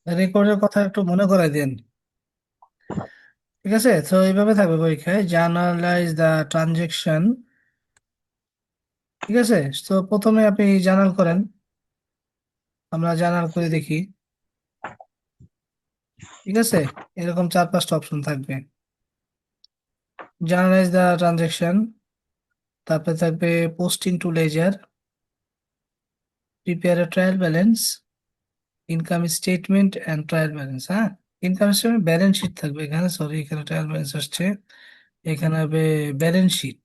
রেকর্ডের কথা একটু মনে করাই দিন। ঠিক আছে, তো এইভাবে থাকবে পরীক্ষায়, জার্নালাইজ দা ট্রানজেকশন। ঠিক আছে, তো প্রথমে আপনি জার্নাল করেন। আমরা জার্নাল করে দেখি। ঠিক আছে, এরকম 4-5টা অপশন থাকবে। জার্নালাইজ দা ট্রানজেকশন, তারপরে থাকবে post into ledger, prepare a trial balance, income statement and trial balance. হ্যাঁ, ইনকাম স্টেটমেন্ট ব্যালেন্স শিট থাকবে এখানে, সরি এখানে ট্রায়াল ব্যালেন্স আসছে। এখানে হবে ব্যালেন্স শিট।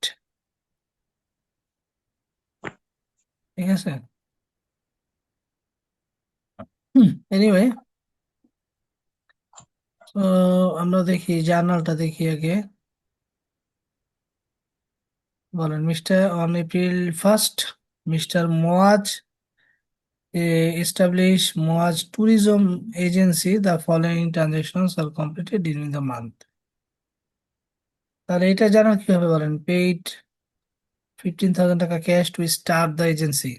ঠিক আছে, এনিওয়ে, তো আমরা দেখি জার্নালটা দেখি আগে। বলেন, on April 1 mister Moaz establish Moaz tourism agency, the following transactions are completed during the month. তাহলে এটা জানার কি হবে বলেন? পেইড 15,000 টাকা cash to start the agency,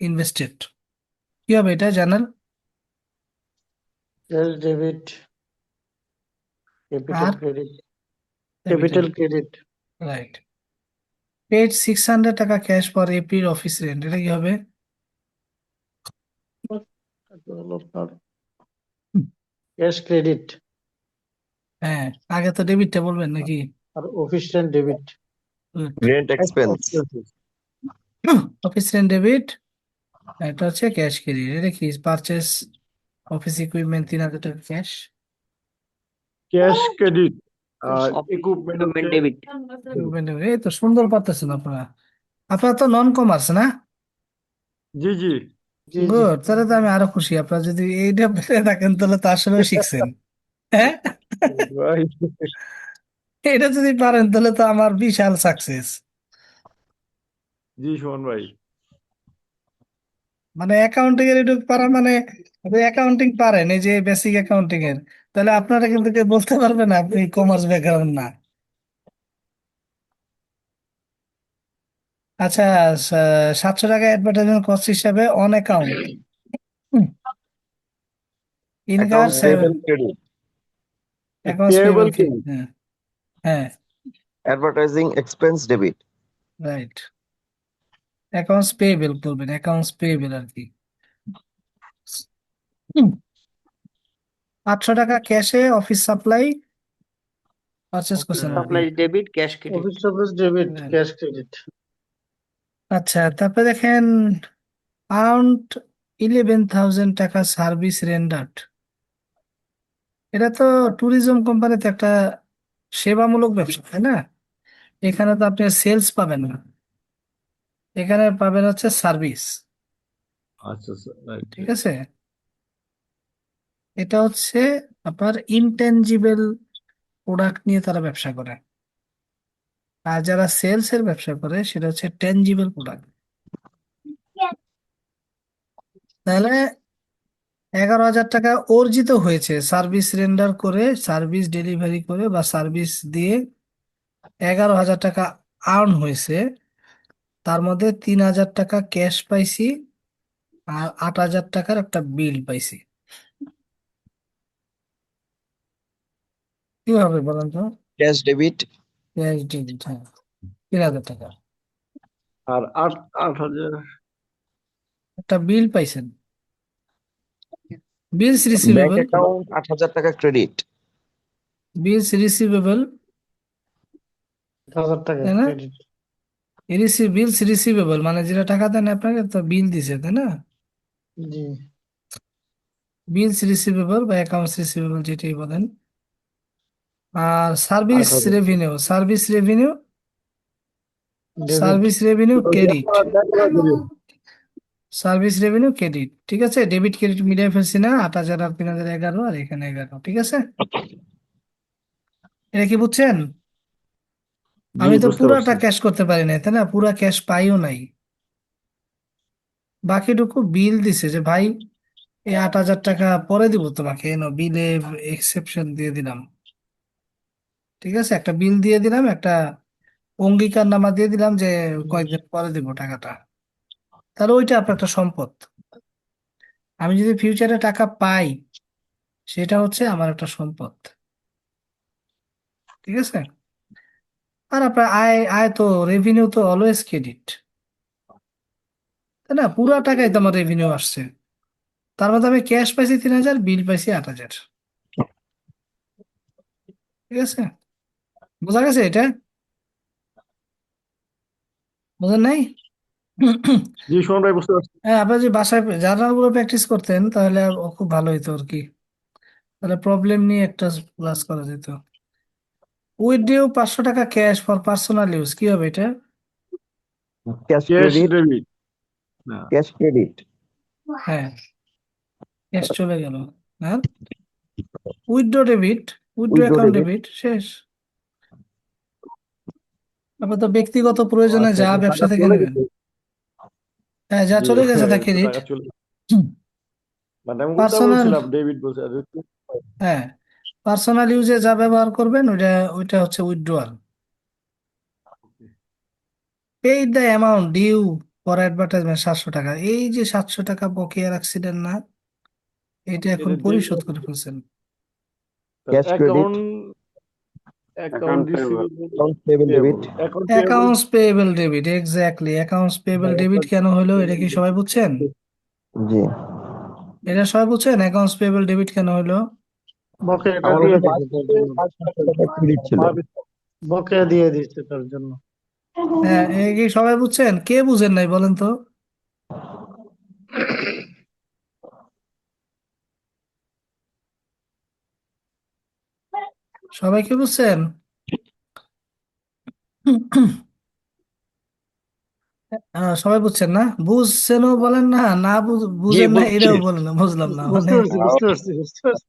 invested. কি হবে এটা জানার? ক্যাশ ডেবিট, ক্যাপিটাল আর credit, capital, capital credit. Right. Paid 600 টাকা cash for April office rent, এটা কি হবে? তারপর হলো আপনার ক্যাশ ক্রেডিট হ্যাঁ, আগে তো ডেবিটটা বলবেন নাকি? আর office rent debit. Rent expense. Office rent debit, এটা হচ্ছে ক্যাশ ক্রেডিট। এটা কি? পারচেস অফিস ইকুইপমেন্ট 3,000 টাকা ক্যাশ। ক্যাশ ক্রেডিট আর অফিস ইকুইপমেন্ট ইকুইপমেন্ট হচ্ছে ডেবিট। এই তো সুন্দর পারতেছেন আপনারা। আপনারা তো নন কমার্স না? জি জি জি জি। গুড, তাহলে তো আমি আরো খুশি। আপনারা যদি এইটা পেরে থাকেন তাহলে তো আসলেও শিখছেন। হ্যাঁ, ভাই, এটা যদি পারেন তাহলে তো আমার বিশাল সাকসেস। জি সুমন ভাই। মানে অ্যাকাউন্টিং এর একটু পারা মানে, অ্যাকাউন্টিং পারেন, এই যে বেসিক অ্যাকাউন্টিং এর, তাহলে আপনারা কিন্তু কেউ বলতে পারবে না আপনি কমার্স ব্যাকগ্রাউন্ড না। আচ্ছা, 700 টাকা অ্যাডভার্টাইজমেন্ট কস্ট হিসাবে on account incur Accounts payable credit. Accounts payable payable কি? ক্রেডিট। হ্যাঁ, হ্যাঁ, Advertising expense debit. Right. Accounts payable বলবেন, অ্যাকাউন্টস পেয়েবল আর কি। 800 টাকা ক্যাশে অফিস সাপ্লাই পারচেস অফিস করছেন আর কি। Supply debit, cash credit. Office service debit, Right. Cash credit. আচ্ছা, তারপরে দেখেন আরাউন্ড 11,000 টাকা সার্ভিস রেন্ডার্ড। এটা তো ট্যুরিজম কোম্পানিতে একটা সেবামূলক ব্যবসা, তাই না? এখানে তো আপনি সেলস পাবেন না, এখানে পাবেন হচ্ছে সার্ভিস। আচ্ছা আচ্ছা, রাইট ঠিক রাইট। আছে, এটা হচ্ছে আপনার ইনটেনজিবল প্রোডাক্ট নিয়ে তারা ব্যবসা করে। আর যারা সেলস এর ব্যবসা করে সেটা হচ্ছে টেনজিবল প্রোডাক্ট। তাহলে 11,000 টাকা অর্জিত হয়েছে সার্ভিস রেন্ডার করে, সার্ভিস ডেলিভারি করে বা সার্ভিস দিয়ে। 11,000 টাকা আর্ন হয়েছে, তার মধ্যে 3,000 টাকা ক্যাশ পাইছি আর 8,000 টাকার একটা বিল পাইছি। কিভাবে বলেন তো? Cash debit. ক্যাশ ডেবিট, হ্যাঁ, 3,000 টাকা আর আট 8,000। একটা বিল পাইছেন, বিলস Bank রিসিভেবল, account 8,000 টাকা credit. বিলস রিসিভেবল, 8,000 টাকা তাই না? ক্রেডিট। বিলস রিসিভেবল মানে যেটা টাকা দেন আপনাকে তো বিল দিছে, তাই না? জি। বিলস রিসিভেবল বা অ্যাকাউন্টস রিসিভেবল যেটাই বলেন। আর service 8,000 revenue, service revenue, debit. Service revenue credit, service revenue credit. ঠিক আছে, ডেবিট ক্রেডিট মিলিয়ে ফেলছি না? 8,000 আর 3,011 আর এখানে 11। ঠিক আছে, এটা কি বুঝছেন? জি আমি তো বুঝতে পুরাটা পারছি। ক্যাশ করতে পারি নাই, তাই না? পুরা ক্যাশ পাইও নাই, বাকিটুকু বিল দিছে যে ভাই এই 8,000 টাকা পরে দিব তোমাকে, এনো বিলে এক্সেপশন দিয়ে দিলাম। ঠিক আছে, একটা বিল দিয়ে দিলাম, একটা অঙ্গীকারনামা দিয়ে দিলাম যে কয়েকদিন পরে দিব টাকাটা। তাহলে ওইটা আপনার একটা সম্পদ। আমি যদি ফিউচারে টাকা পাই, সেটা হচ্ছে আমার একটা সম্পদ। ঠিক আছে। আর আপনার আয় আয় তো রেভিনিউ তো অলওয়েজ ক্রেডিট, তাই না? পুরা টাকাই তো আমার রেভিনিউ আসছে। তার মধ্যে আমি ক্যাশ পাইছি 3,000, বিল পাইছি 8,000। ঠিক আছে, বোঝা গেছে এটা? বোঝেন নাই? জি সুমন ভাই, বুঝতে পারছি। হ্যাঁ, আপনি যদি বাসায় জার্নাল গুলো প্র্যাকটিস করতেন তাহলে খুব ভালো হতো আর কি। তাহলে প্রবলেম নিয়ে একটা ক্লাস করা যেত। উইথড্রু 500 টাকা ক্যাশ ফর পার্সোনাল ইউজ, কি হবে এটা? Cash cash credit. ডেবিট। না, ক্যাশ ক্রেডিট। হ্যাঁ, ক্যাশ চলে গেল। আর withdraw debit, withdraw withdraw account debit. Debit, শেষ। তারপর তো ব্যক্তিগত প্রয়োজনে আচ্ছা, যা এটা ব্যবসা টাকা থেকে চলে নেবেন। গেছে। হ্যাঁ, যা জি, চলে গেছে তা এটা ক্রেডিট। টাকা চলে গেছে। মানে আমি উল্টা পার্সোনাল, বলছিলাম, ডেবিট বলছি আর হ্যাঁ, পার্সোনাল ইউজে যা ব্যবহার করবেন ওইটা ওইটা হচ্ছে withdrawal. Paid the amount due for advertisement 700 টাকা, এই যে 700 টাকা বকেয়া রাখছিলেন না, এটা এখন এটা পরিশোধ করে ফেলছেন। Cash credit. Account account receivable account payable debit. Payable account payable. Accounts payable debit, exactly, accounts payable debit কেন হলো এটা কি সবাই বুঝছেন? জি। এটা সবাই বুঝছেন অ্যাকাউন্টস পেয়েবল ডেবিট কেন হলো? বকেয়াটা আমার দিয়ে কাছে দিয়েছে তার জন্য। 500 টাকা ক্রেডিট ছিল। বকেয়া দিয়ে দিয়েছে তার জন্য। হ্যাঁ, এই কি সবাই বুঝছেন? কে বুঝেন নাই বলেন তো? সবাই কি বুঝছেন? সবাই বুঝছেন না? বুঝছেনও বলেন না, না জি বুঝেন না বুঝছি। এটাও বলেন না, বুঝলাম না মানে। বুঝতে পারছি, বুঝতে পারছি, বুঝতে পারছি।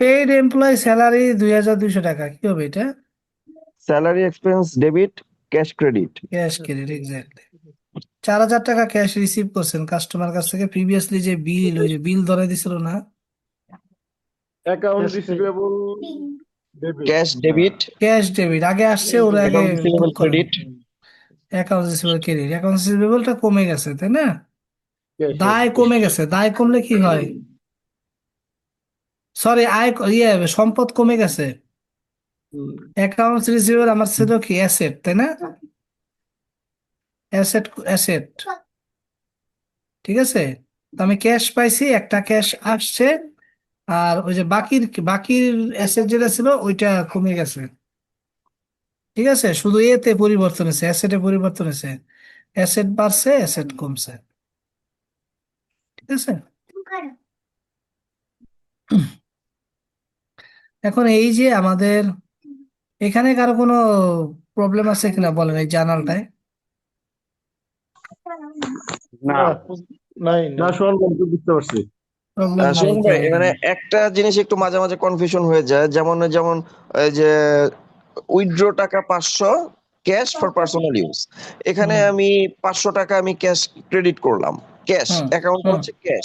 পেইড এমপ্লয় স্যালারি 2,200 টাকা, কি হবে এটা? Salary expense debit. Cash credit. Cash credit, exactly. 4,000 টাকা ক্যাশ রিসিভ করছেন কাস্টমার কাছ থেকে, প্রিভিয়াসলি যে বিল, ওই যে বিল ধরে দিছিল না? Account receivable debit. ক্যাশ হ্যাঁ, ডেবিট। ক্যাশ ডেবিট আগে আসছে, ওরা আগে অ্যাকাউন্ট বুক রিসিভেবল করেন। Credit. Account receivable credit, account রিসিভেবলটা কমে গেছে, তাই না? ক্যাশ দায় আসছে। কমে গেছে, দায় কমলে কি হয়? সরি, সম্পদ কমে গেছে। হুম, অ্যাকাউন্টস রিসিভেবল আমার ছিল কি অ্যাসেট, তাই না? Asset, asset. ঠিক আছে, তো আমি ক্যাশ পাইছি, একটা ক্যাশ আসছে, আর ওই যে বাকির বাকির অ্যাসেট যেটা ছিল ওইটা কমে গেছে। ঠিক আছে, শুধু এতে পরিবর্তন হয়েছে, অ্যাসেটে পরিবর্তন হয়েছে। অ্যাসেট বাড়ছে, অ্যাসেট কমছে। ঠিক আছে। এখন এই যে আমাদের এখানে কারো কোনো প্রবলেম আছে কিনা বলেন এই জার্নালটায়? না, নাই না, সুমন ভাই, আমি বুঝতে পারছি। প্রবলেম নাই, সুমন ভাই, প্রবলেম মানে নাই। একটা জিনিস একটু মাঝে মাঝে কনফিউশন হয়ে যায়, যেমন যেমন এই যে উইথড্র টাকা 500, ক্যাশ ফর পার্সোনাল ইউজ। এখানে হুম আমি 500 টাকা আমি ক্যাশ ক্রেডিট করলাম, ক্যাশ হুম অ্যাকাউন্ট হুম হচ্ছে ক্যাশ।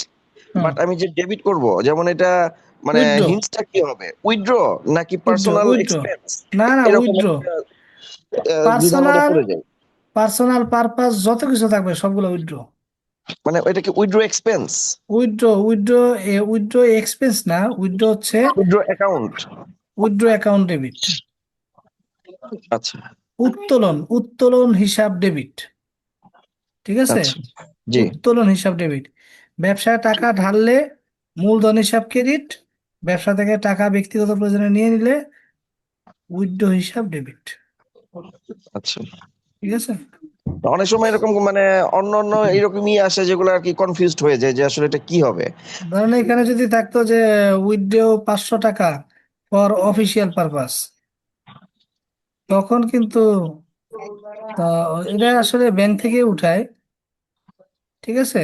হুম। বাট আমি যে ডেবিট করব, যেমন এটা মানে উইথড্র, হিন্টসটা কি হবে, উইথড্র নাকি উইথড্র, পার্সোনাল উইথড্র। এক্সপেন্স? না না, এরকম উইথড্র। একটা দ্বিধার মধ্যে পার্সোনাল, পড়ে যায়। পার্সোনাল পারপাস যত কিছু থাকবে সবগুলো উইথড্র। মানে এটা কি withdraw expense? Withdraw, withdraw, withdraw expense না, উইথড্র হচ্ছে withdraw account. Withdraw account debit. আচ্ছা। উত্তোলন, উত্তোলন হিসাব ডেবিট। ঠিক আছে, আচ্ছা। জি। উত্তোলন হিসাব ডেবিট। ব্যবসায় টাকা ঢাললে মূলধন হিসাব ক্রেডিট, ব্যবসা থেকে টাকা ব্যক্তিগত প্রয়োজনে নিয়ে নিলে উইথড্র হিসাব ডেবিট। আচ্ছা। ঠিক আছে। অনেক সময় এরকম মানে অন্য অন্য এরকমই আসে, যেগুলো আর কি কনফিউজড হয়ে যায় যে আসলে এটা কি হবে। ধরেন এখানে যদি থাকতো যে উইথড্র 500 টাকা ফর অফিসিয়াল পারপাস, তখন কিন্তু তা এটা আসলে ব্যাংক থেকে উঠায়। ঠিক আছে,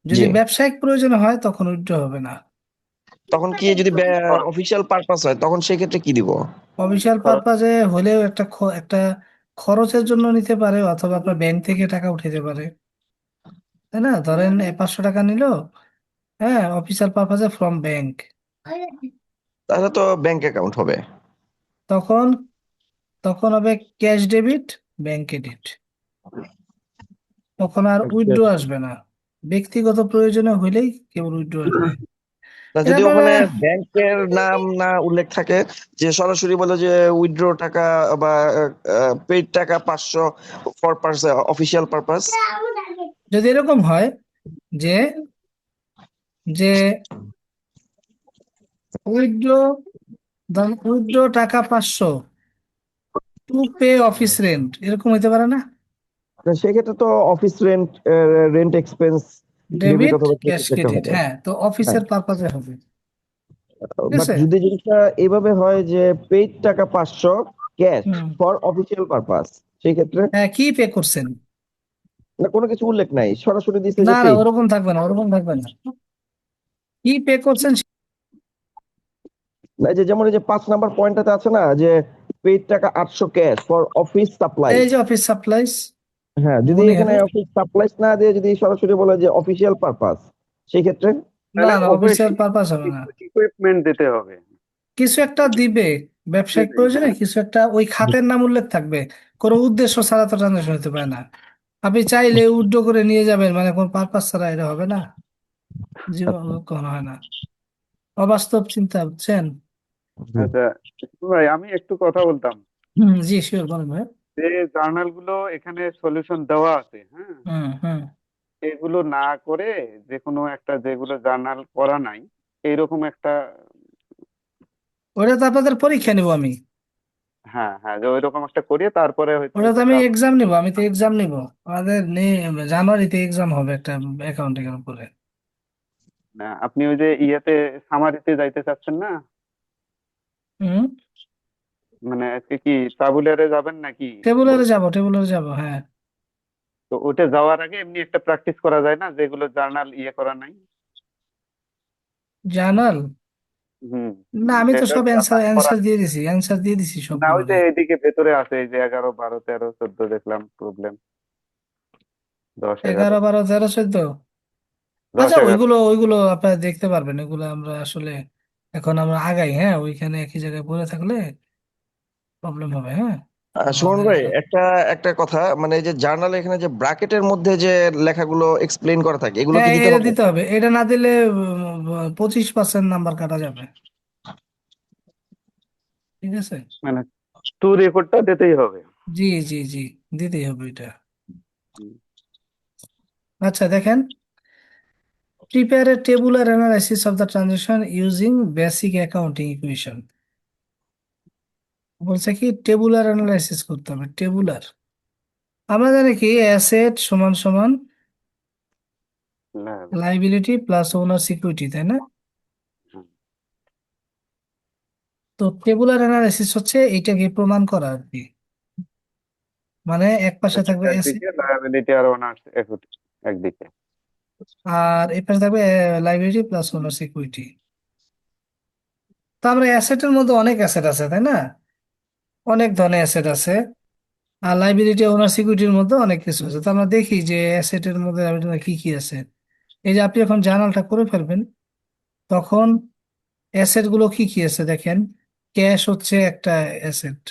জি। যদি ব্যবসায়িক প্রয়োজন হয় তখন উইথড্র হবে না। তখন কি যদি অফিসিয়াল পারপাস হয়, তখন সেই ক্ষেত্রে কি দিব? অফিসিয়াল পারপাজে হলেও একটা খরচের জন্য নিতে পারে, অথবা আপনার ব্যাংক থেকে টাকা উঠাতে পারে, তাই না? ধরেন 500 টাকা নিল, হ্যাঁ, অফিসিয়াল পারপাজে ফ্রম ব্যাংক, তাহলে তো ব্যাংক অ্যাকাউন্ট হবে। তখন তখন হবে ক্যাশ ডেবিট, ব্যাংক ক্রেডিট, তখন আর আচ্ছা, উইথড্র আসবে না। ব্যক্তিগত প্রয়োজনে হইলেই কেবল উইথড্র নেয়। না, এটা যদি আপনারা ওখানে ব্যাংকের নাম না উল্লেখ থাকে, যে সরাসরি বলে যে উইথড্র টাকা বা পেইড টাকা 500 ফর অফিসিয়াল পারপাস। যদি এরকম হয় যে যে উইথড্র উইথড্র টাকা 500 টু পে অফিস রেন্ট, এরকম হইতে পারে না? সেক্ষেত্রে তো office rent expense debit debit অথবা ক্যাশ ক্রেডিট একটা ক্রেডিট, হবে। হ্যাঁ, তো হ্যাঁ, অফিসের পারপাজে হবে। ঠিক বাট আছে। যদি জিনিসটা এইভাবে হয় যে পেইড টাকা 500 cash hmm. For official purpose, সেই ক্ষেত্রে হ্যাঁ, কি পে করছেন? না, কোনো কিছু উল্লেখ নাই, সরাসরি দিছে না যে না, পেইড। ওরকম থাকবে না, ওরকম থাকবে না। কি পে করছেন না, যেমন এই যে 5 নাম্বার পয়েন্টটাতে আছে না, যে পেইড টাকা 800 ক্যাশ ফর অফিস এই সাপ্লাইজ। যে অফিস সাপ্লাইজ হ্যাঁ, যদি এখানে মনিহারের। অফিস সাপ্লাইজ না দিয়ে যদি সরাসরি বলে যে অফিসিয়াল পারপাস, সেই ক্ষেত্রে না তাহলে না, ওকে অফিসিয়াল পারপাস হবে না। ইকুইপমেন্ট দিতে হবে। কিছু একটা দিবে, ব্যবসায়িক দিবে, প্রয়োজনে হ্যাঁ। কিছু একটা ওই খাতের নাম উল্লেখ থাকবে। কোনো উদ্দেশ্য ছাড়া তো ট্রানজাকশন হতে পারে না। আপনি চাইলে উইথড্র করে নিয়ে যাবেন, মানে কোন পারপাস ছাড়া, এটা হবে না। জীবন কখনো হয় না। অবাস্তব চিন্তা, বুঝছেন? হুম। আচ্ছা, ভাই আমি একটু কথা বলতাম। জি শিওর, বলেন ভাই। যে জার্নাল গুলো এখানে সলিউশন দেওয়া আছে, হ্যাঁ, হুম হুম। এগুলো না করে যে কোনো একটা, যেগুলো জার্নাল করা নাই এইরকম একটা, ওটা তো আপনাদের পরীক্ষা নিব আমি। হ্যাঁ হ্যাঁ, যে ওইরকম একটা করিয়ে তারপরে হয়তো ওটা ওই তো যে আমি এক্সাম নিব, আমি তো এক্সাম নিব। আমাদের জানুয়ারিতে এক্সাম হবে একটা অ্যাকাউন্টিং এর উপরে। না, আপনি ওই যে ইয়েতে সামারিতে যাইতে চাচ্ছেন না, হুম। মানে আজকে কি তাবুলারে যাবেন নাকি টেবুলারে যাব, টেবুলারে যাব, হ্যাঁ। তো ওটা যাওয়ার আগে এমনি একটা প্র্যাকটিস করা যায় না, যেগুলো জার্নাল ইয়ে করা নাই। জার্নাল? হুম। না, আমি তো যেটার সব অ্যান্সার জার্নাল করা অ্যান্সার দিয়ে দিছি, অ্যান্সার দিয়ে দিছি না, ওই যে সবগুলোরই। এইদিকে ভেতরে আছে, এই যে 11, 12, 13, 14 দেখলাম প্রবলেম, 10, 11, 11, 12, 13, 14। 10, আচ্ছা, 11। ওইগুলো ওইগুলো আপনারা দেখতে পারবেন, ওইগুলো আমরা আসলে এখন আমরা আগাই, হ্যাঁ, ওইখানে একই জায়গায় পড়ে থাকলে প্রবলেম হবে, হ্যাঁ। সুমন আমাদের ভাই, একটা একটা কথা, মানে এই যে জার্নাল এখানে যে ব্র্যাকেটের মধ্যে যে লেখাগুলো এক্সপ্লেইন করা থাকে, এগুলো হ্যাঁ, কি দিতে এটা হবে? দিতে হবে, এটা না দিলে 25% নাম্বার কাটা যাবে। ঠিক আছে। মানে টু রেকর্ডটা দিতেই হবে। জি জি জি, দিতেই হবে এটা। হুম। আচ্ছা দেখেন, prepare a tabular analysis of the transaction using basic accounting equation. বলছে কি টেবুলার অ্যানালাইসিস করতে হবে, টেবুলার। আমরা জানি কি অ্যাসেট সমান সমান লায়াবিলিটি। লাইবিলিটি প্লাস ওনার সিকিউরিটি, তাই না? তো টেবুলার অ্যানালাইসিস হচ্ছে এইটাকে প্রমাণ করা আর কি। মানে এক পাশে থাকবে অ্যাসেট একদিকে লায়াবিলিটি আর ওনার্স একদিকে। আর এই পাশে থাকবে লাইবিলিটি প্লাস ওনার সিকিউরিটি। তো আমরা অ্যাসেটের মধ্যে অনেক অ্যাসেট আছে, তাই না? অনেক ধরনের অ্যাসেট আছে। আর লাইবিলিটি ওনার সিকিউরিটির মধ্যে অনেক কিছু আছে। তো আমরা দেখি যে অ্যাসেটের মধ্যে আমাদের কি কি আছে। এই যে আপনি এখন জার্নালটা করে ফেলবেন, তখন অ্যাসেট গুলো কি কি আছে দেখেন। ক্যাশ হচ্ছে একটা অ্যাসেট।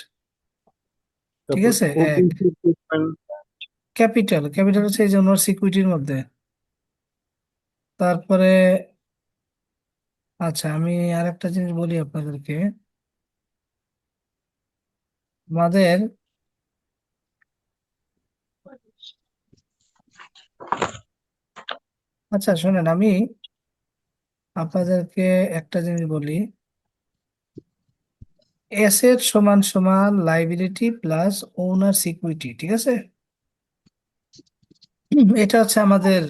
ঠিক তারপর আছে, এক। OPC equipment. ক্যাপিটাল, ক্যাপিটাল হচ্ছে এই যে ওনার সিকিউরিটির মধ্যে। তারপরে আচ্ছা, আমি আরেকটা জিনিস বলি আপনাদেরকে। আমাদের আচ্ছা শোনেন, আমি আপনাদেরকে একটা জিনিস বলি। অ্যাসেট সমান সমান লাইবিলিটি প্লাস ওনার সিকিউরিটি, ঠিক আছে? এটা হচ্ছে আমাদের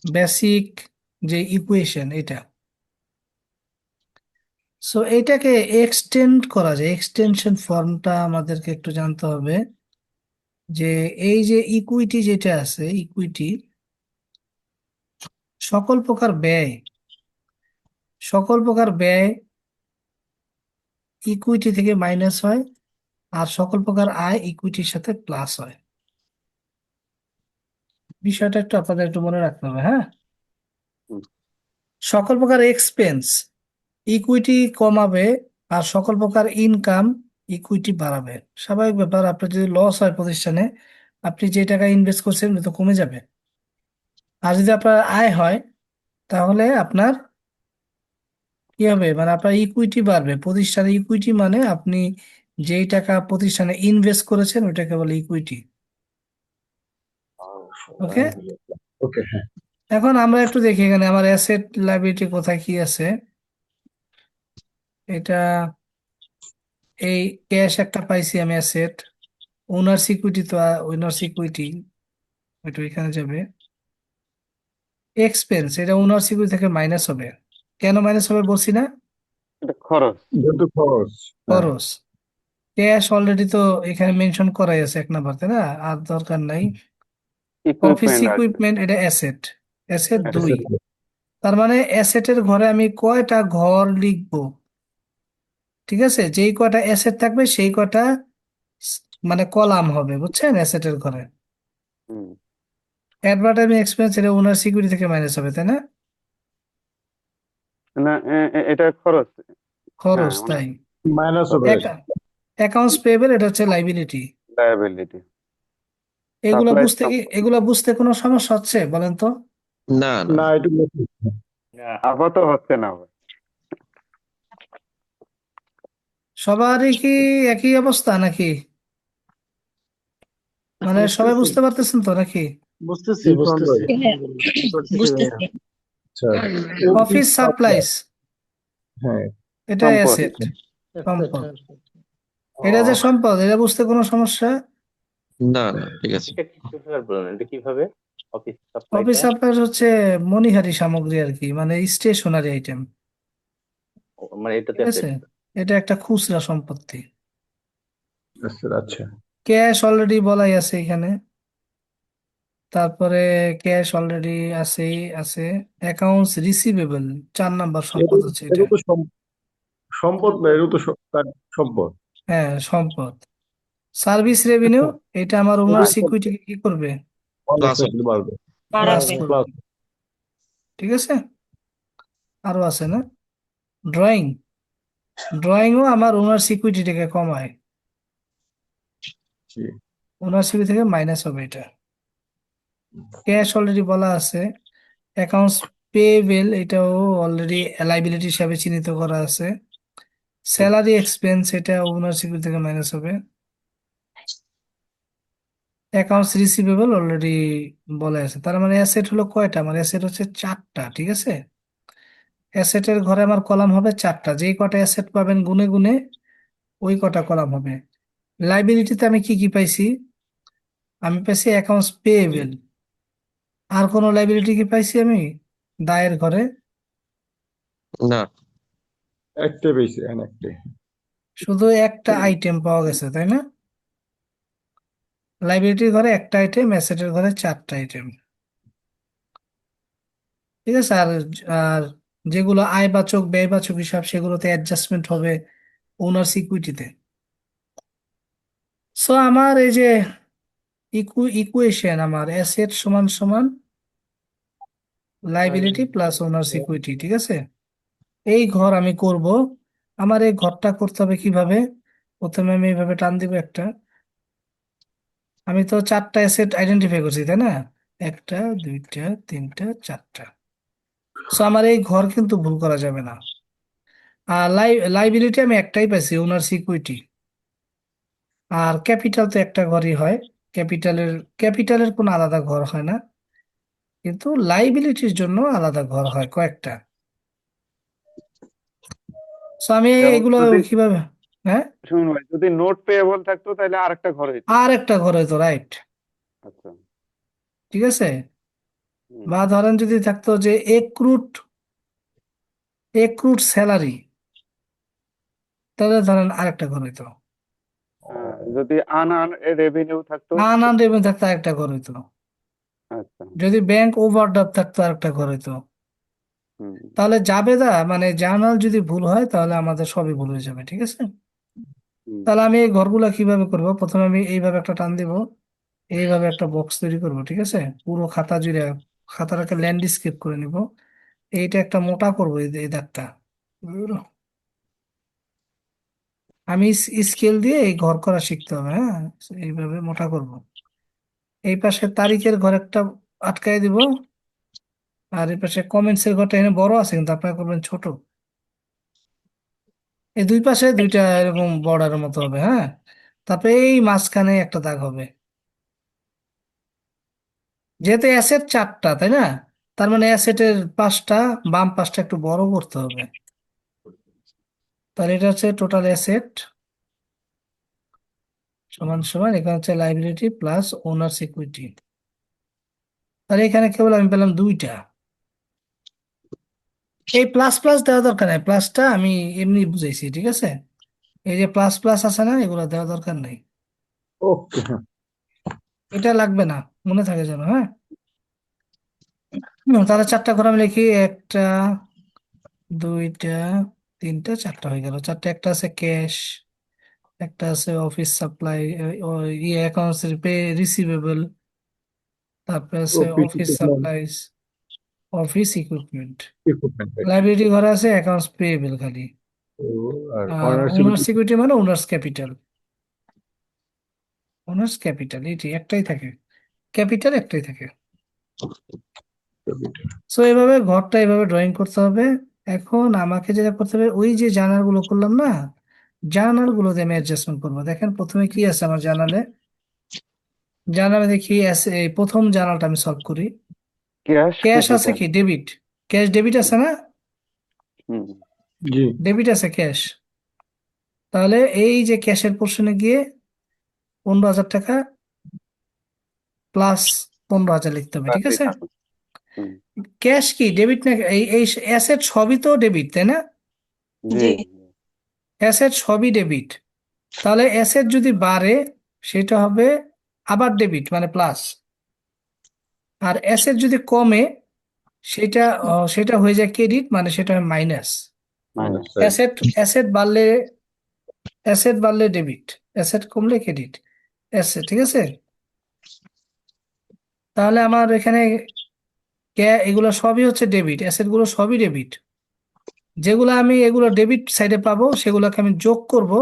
বেসিক যে ইকুয়েশন এটা। সো এটাকে এক্সটেন্ড করা যায়, এক্সটেনশন ফর্মটা আমাদেরকে একটু জানতে হবে। যে এই যে ইকুইটি যেটা আছে, ইকুইটি সকল প্রকার ব্যয়, সকল প্রকার ব্যয় ইকুইটি থেকে মাইনাস হয়, আর সকল প্রকার আয় ইকুইটির সাথে প্লাস হয়। বিষয়টা একটু আপনাদের একটু মনে রাখতে হবে, হ্যাঁ। সকল প্রকার এক্সপেন্স ইকুইটি কমাবে, আর সকল প্রকার ইনকাম ইকুইটি বাড়াবে। স্বাভাবিক ব্যাপার, আপনার যদি লস হয় প্রতিষ্ঠানে, আপনি যে টাকা ইনভেস্ট করছেন ওটা তো কমে যাবে। আর যদি আপনার আয় হয় তাহলে আপনার কি হবে, মানে আপনার ইকুইটি বাড়বে। প্রতিষ্ঠানের ইকুইটি মানে আপনি যেই টাকা প্রতিষ্ঠানে ইনভেস্ট করেছেন ওইটাকে বলে ইকুইটি। ওকে, ওকে, হ্যাঁ। এখন আমরা একটু দেখি এখানে আমার অ্যাসেট লাইবিলিটি কোথায় কি আছে। এটা এই ক্যাশ একটা পাইছি আমি অ্যাসেট। ওনার সিকিউরিটি তো ওনার সিকিউরিটি ওইটা এখানে যাবে। এক্সপেন্স এটা ওনার সিকিউরিটি থেকে মাইনাস হবে। কেন মাইনাস হবে বলছি না, এটা খরচ। যেহেতু খরচ। হ্যাঁ। খরচ। ক্যাশ অলরেডি তো এখানে মেনশন করাই আছে 1 নাম্বার, তাই না? আর দরকার নাই। অফিস ইকুইপমেন্ট আসবে। ইকুইপমেন্ট এটা অ্যাসেট, অ্যাসেট Asset। 2। তার মানে অ্যাসেটের ঘরে আমি কয়টা ঘর লিখবো? ঠিক আছে, যেই কয়টা অ্যাসেট থাকবে সেই কয়টা স- মানে কলাম হবে, বুঝছেন, অ্যাসেটের ঘরে। হুম। অ্যাডভার্টাইজিং এক্সপেন্স এটা ওনার সিকিউরিটি থেকে মাইনাস হবে, তাই না? না, এটা খরচ। হ্যাঁ, খরচ, মানে তাই। মাইনাস হবে। অ্যাকাউন্টস পেয়েবল এটা হচ্ছে লাইবিলিটি। লায়াবিলিটি। এগুলা সাপ্লাই। বুঝতে কি, এগুলা বুঝতে কোনো সমস্যা হচ্ছে বলেন তো? না না না, একটু আপাতত হচ্ছে না ভাই। সবারই কি একই অবস্থা নাকি? মানে সবাই বুঝতেছি বুঝতে পারতেছেন তো নাকি? বুঝতেছি ইরফান ভাই। বুঝতেছি হ্যাঁ, বুঝতেছি ভাইয়া। বুঝতেছি। আচ্ছা, অফিস সাপ্লাইস হ্যাঁ। এটা সম্পদ। অ্যাসেট, Asset, সম্পদ। asset। এটা যে ও, সম্পদ এটা বুঝতে কোনো সমস্যা? না না, ঠিক আছে। এটা কিভাবে বলেন, এটা কিভাবে অফিস অফিস সাপ্লাইটা? সাপ্লাইস হচ্ছে মনিহারি সামগ্রী আর কি, মানে স্টেশনারি আইটেম। মানে এটাতে ঠিক আছে, অ্যাসেট। এটা একটা খুচরা সম্পত্তি। আচ্ছা আচ্ছা। ক্যাশ অলরেডি বলাই আছে এখানে। তারপরে ক্যাশ অলরেডি আছেই আছে। অ্যাকাউন্টস রিসিভেবল 4 নাম্বার সম্পদ এগুলো হচ্ছে এটা। এগুলো তো সম্পদ না, এগুলো তো তার সম্পদ। হ্যাঁ, সম্পদ। সার্ভিস রেভিনিউ এটা আমার ওনার সিকিউরিটি কি করবে, প্লাস অনেক বাড়বে। প্লাস বাড়াবে। করবে। প্লাস। ঠিক আছে, আরো আছে না? ড্রয়িং, ড্রয়িংও আমার ওনার সিকিউরিটিটাকে কমায়। ওনার সিকিউরিটি থেকে মাইনাস হবে এটা। ক্যাশ অলরেডি বলা আছে। অ্যাকাউন্টস পেয়েবেল এটাও অলরেডি লাইবিলিটি হিসাবে চিহ্নিত করা আছে। স্যালারি এক্সপেন্স এটা ওনার সিকিউরিটি থেকে মাইনাস হবে। অ্যাকাউন্টস রিসিভেবল অলরেডি বলা আছে। তার মানে অ্যাসেট হলো কয়টা, আমার অ্যাসেট হচ্ছে 4টা, ঠিক আছে। অ্যাসেটের ঘরে আমার কলাম হবে 4টা, যেই কটা অ্যাসেট পাবেন গুনে গুনে ওই কটা কলাম হবে। লাইবিলিটিতে আমি কি কি পাইছি? আমি পাইছি অ্যাকাউন্টস পেয়েবেল। আর কোনো লাইবিলিটি কি পাইছি আমি দায়ের ঘরে? না, একটাই বেশি, একটাই। শুধু একটা আইটেম পাওয়া গেছে, তাই না? লাইবিলিটির ঘরে একটা আইটেম, অ্যাসেটের ঘরে 4টা আইটেম। ঠিক আছে। আর আর যেগুলো আয়বাচক ব্যয়বাচক হিসাব সেগুলোতে অ্যাডজাস্টমেন্ট হবে ওনার সিকিউরিটিতে। সো আমার এই যে ইকুয়েশন, আমার অ্যাসেট সমান সমান লাইবিলিটি প্লাস ওনার সিকিউরিটি, ঠিক আছে। এই ঘর আমি করব। আমার এই ঘরটা করতে হবে কিভাবে? প্রথমে আমি এইভাবে টান দিব একটা। আমি তো 4টা অ্যাসেট আইডেন্টিফাই করছি, তাই না? একটা, দুইটা, তিনটা, 4টা। সো আমার এই ঘর কিন্তু ভুল করা যাবে না। আর লাইবিলিটি আমি একটাই পাইছি, ওনার সিকিউরিটি। আর ক্যাপিটাল তো একটা ঘরই হয়। ক্যাপিটালের ক্যাপিটালের কোনো আলাদা ঘর হয় না, কিন্তু লাইবিলিটির জন্য আলাদা ঘর হয় কয়েকটা। সো আমি যেমন এগুলো যদি, কিভাবে, হ্যাঁ, শুনুন ভাই, যদি নোট পেয়েবল থাকতো তাহলে আরেকটা ঘর হইতো। আর একটা ঘর হইতো, রাইট। আচ্ছা। ঠিক আছে। হুম। বা ধরেন যদি থাকতো যে এক্রুট, এক্রুট স্যালারি, তাহলে ধরেন আরেকটা ঘর হইতো। যদি আনআর্ন রেভিনিউ থাকতো। আন আন রেভিনিউ থাকতো আরেকটা ঘর হইতো। আচ্ছা। যদি ব্যাংক ওভারড্রাফট থাকতো আরেকটা ঘর হইতো। হুম। তাহলে জাবেদা মানে জার্নাল যদি ভুল হয় তাহলে আমাদের সবই ভুল হয়ে যাবে, ঠিক আছে। হুম। তাহলে আমি এই ঘরগুলা কিভাবে করব? প্রথমে আমি এইভাবে একটা টান দিব, এইভাবে একটা বক্স তৈরি করব, ঠিক আছে। পুরো খাতা জুড়ে খাতাটাকে ল্যান্ডস্কেপ করে নিব। এইটা একটা মোটা করবো, এই দাগটা। বুঝলো? আমি স্কেল দিয়ে এই ঘর করা শিখতে হবে, হ্যাঁ। এইভাবে মোটা করব। এই পাশে তারিখের ঘর একটা আটকায় দিব। আর এই পাশে কমেন্টস এর ঘরটা এখানে বড় আছে কিন্তু আপনারা করবেন ছোট। এই দুই পাশে দুইটা এরকম বর্ডারের মতো হবে, হ্যাঁ। তারপরে এই মাঝখানে একটা দাগ হবে, যেহেতু অ্যাসেট চারটা তাই না, তার মানে অ্যাসেটের পাশটা, বাম পাশটা একটু বড় করতে হবে। তাহলে এটা হচ্ছে টোটাল অ্যাসেট সমান সমান, এখানে হচ্ছে লাইবিলিটি প্লাস ওনার্স ইকুইটি। তাহলে এখানে কেবল আমি পেলাম দুইটা। এই প্লাস প্লাস দেওয়া দরকার নাই, প্লাসটা আমি এমনি বুঝাইছি, ঠিক আছে। এই যে প্লাস প্লাস আছে না, এগুলো দেওয়া দরকার নাই, ওকে। এটা লাগবে না, মনে থাকে যেন, হ্যাঁ। তাহলে চারটা করে আমি লিখি, একটা, দুইটা, তিনটা, চারটা হয়ে গেল। চারটা, একটা আছে ক্যাশ, একটা আছে অফিস সাপ্লাই, ইয়ে অ্যাকাউন্টস পে রিসিভেবল, তারপরে আছে office supplies, office equipment. Equipment. Library ঘরে আছে অ্যাকাউন্টস পেয়েবল খালি। আর আর অনার্স ওনার্স ইকুইটি মানে ওনার্স ক্যাপিটাল, ওনার্স ক্যাপিটাল এটি একটাই থাকে, ক্যাপিটাল একটাই থাকে। সো এইভাবে ঘরটা এইভাবে ড্রয়িং করতে হবে। এখন আমাকে যেটা করতে হবে, ওই যে জার্নাল গুলো করলাম না, জার্নাল গুলোতে আমি অ্যাডজাস্টমেন্ট করবো। দেখেন প্রথমে কি আছে আমার জার্নালে, জার্নালে দেখি এই প্রথম জার্নালটা আমি সলভ করি। ক্যাশ ক্যাশ আছে ক্যাপিটাল। কি, ডেবিট, ক্যাশ ডেবিট আছে না, হুম। জি। ডেবিট আছে ক্যাশ। তাহলে এই যে ক্যাশের পোর্শনে গিয়ে 15,000 টাকা প্লাস 15,000 লিখতে হবে, ঠিক আছে। হুম। ক্যাশ কি ডেবিট না, এই এই অ্যাসেট সবই তো ডেবিট তাই না, জি। অ্যাসেট সবই ডেবিট। তাহলে অ্যাসেট যদি বাড়ে সেটা হবে আবার ডেবিট মানে প্লাস, আর অ্যাসেট যদি কমে সেটা সেটা হয়ে যায় ক্রেডিট মানে সেটা হয় মাইনাস। মাইনাস। অ্যাসেট অ্যাসেট বাড়লে, অ্যাসেট বাড়লে ডেবিট, অ্যাসেট কমলে ক্রেডিট, অ্যাসেট, ঠিক আছে। তাহলে আমার এখানে এগুলো সবই হচ্ছে ডেবিট, অ্যাসেট গুলো সবই ডেবিট। যেগুলো আমি এগুলো ডেবিট সাইডে পাবো সেগুলোকে আমি যোগ করব,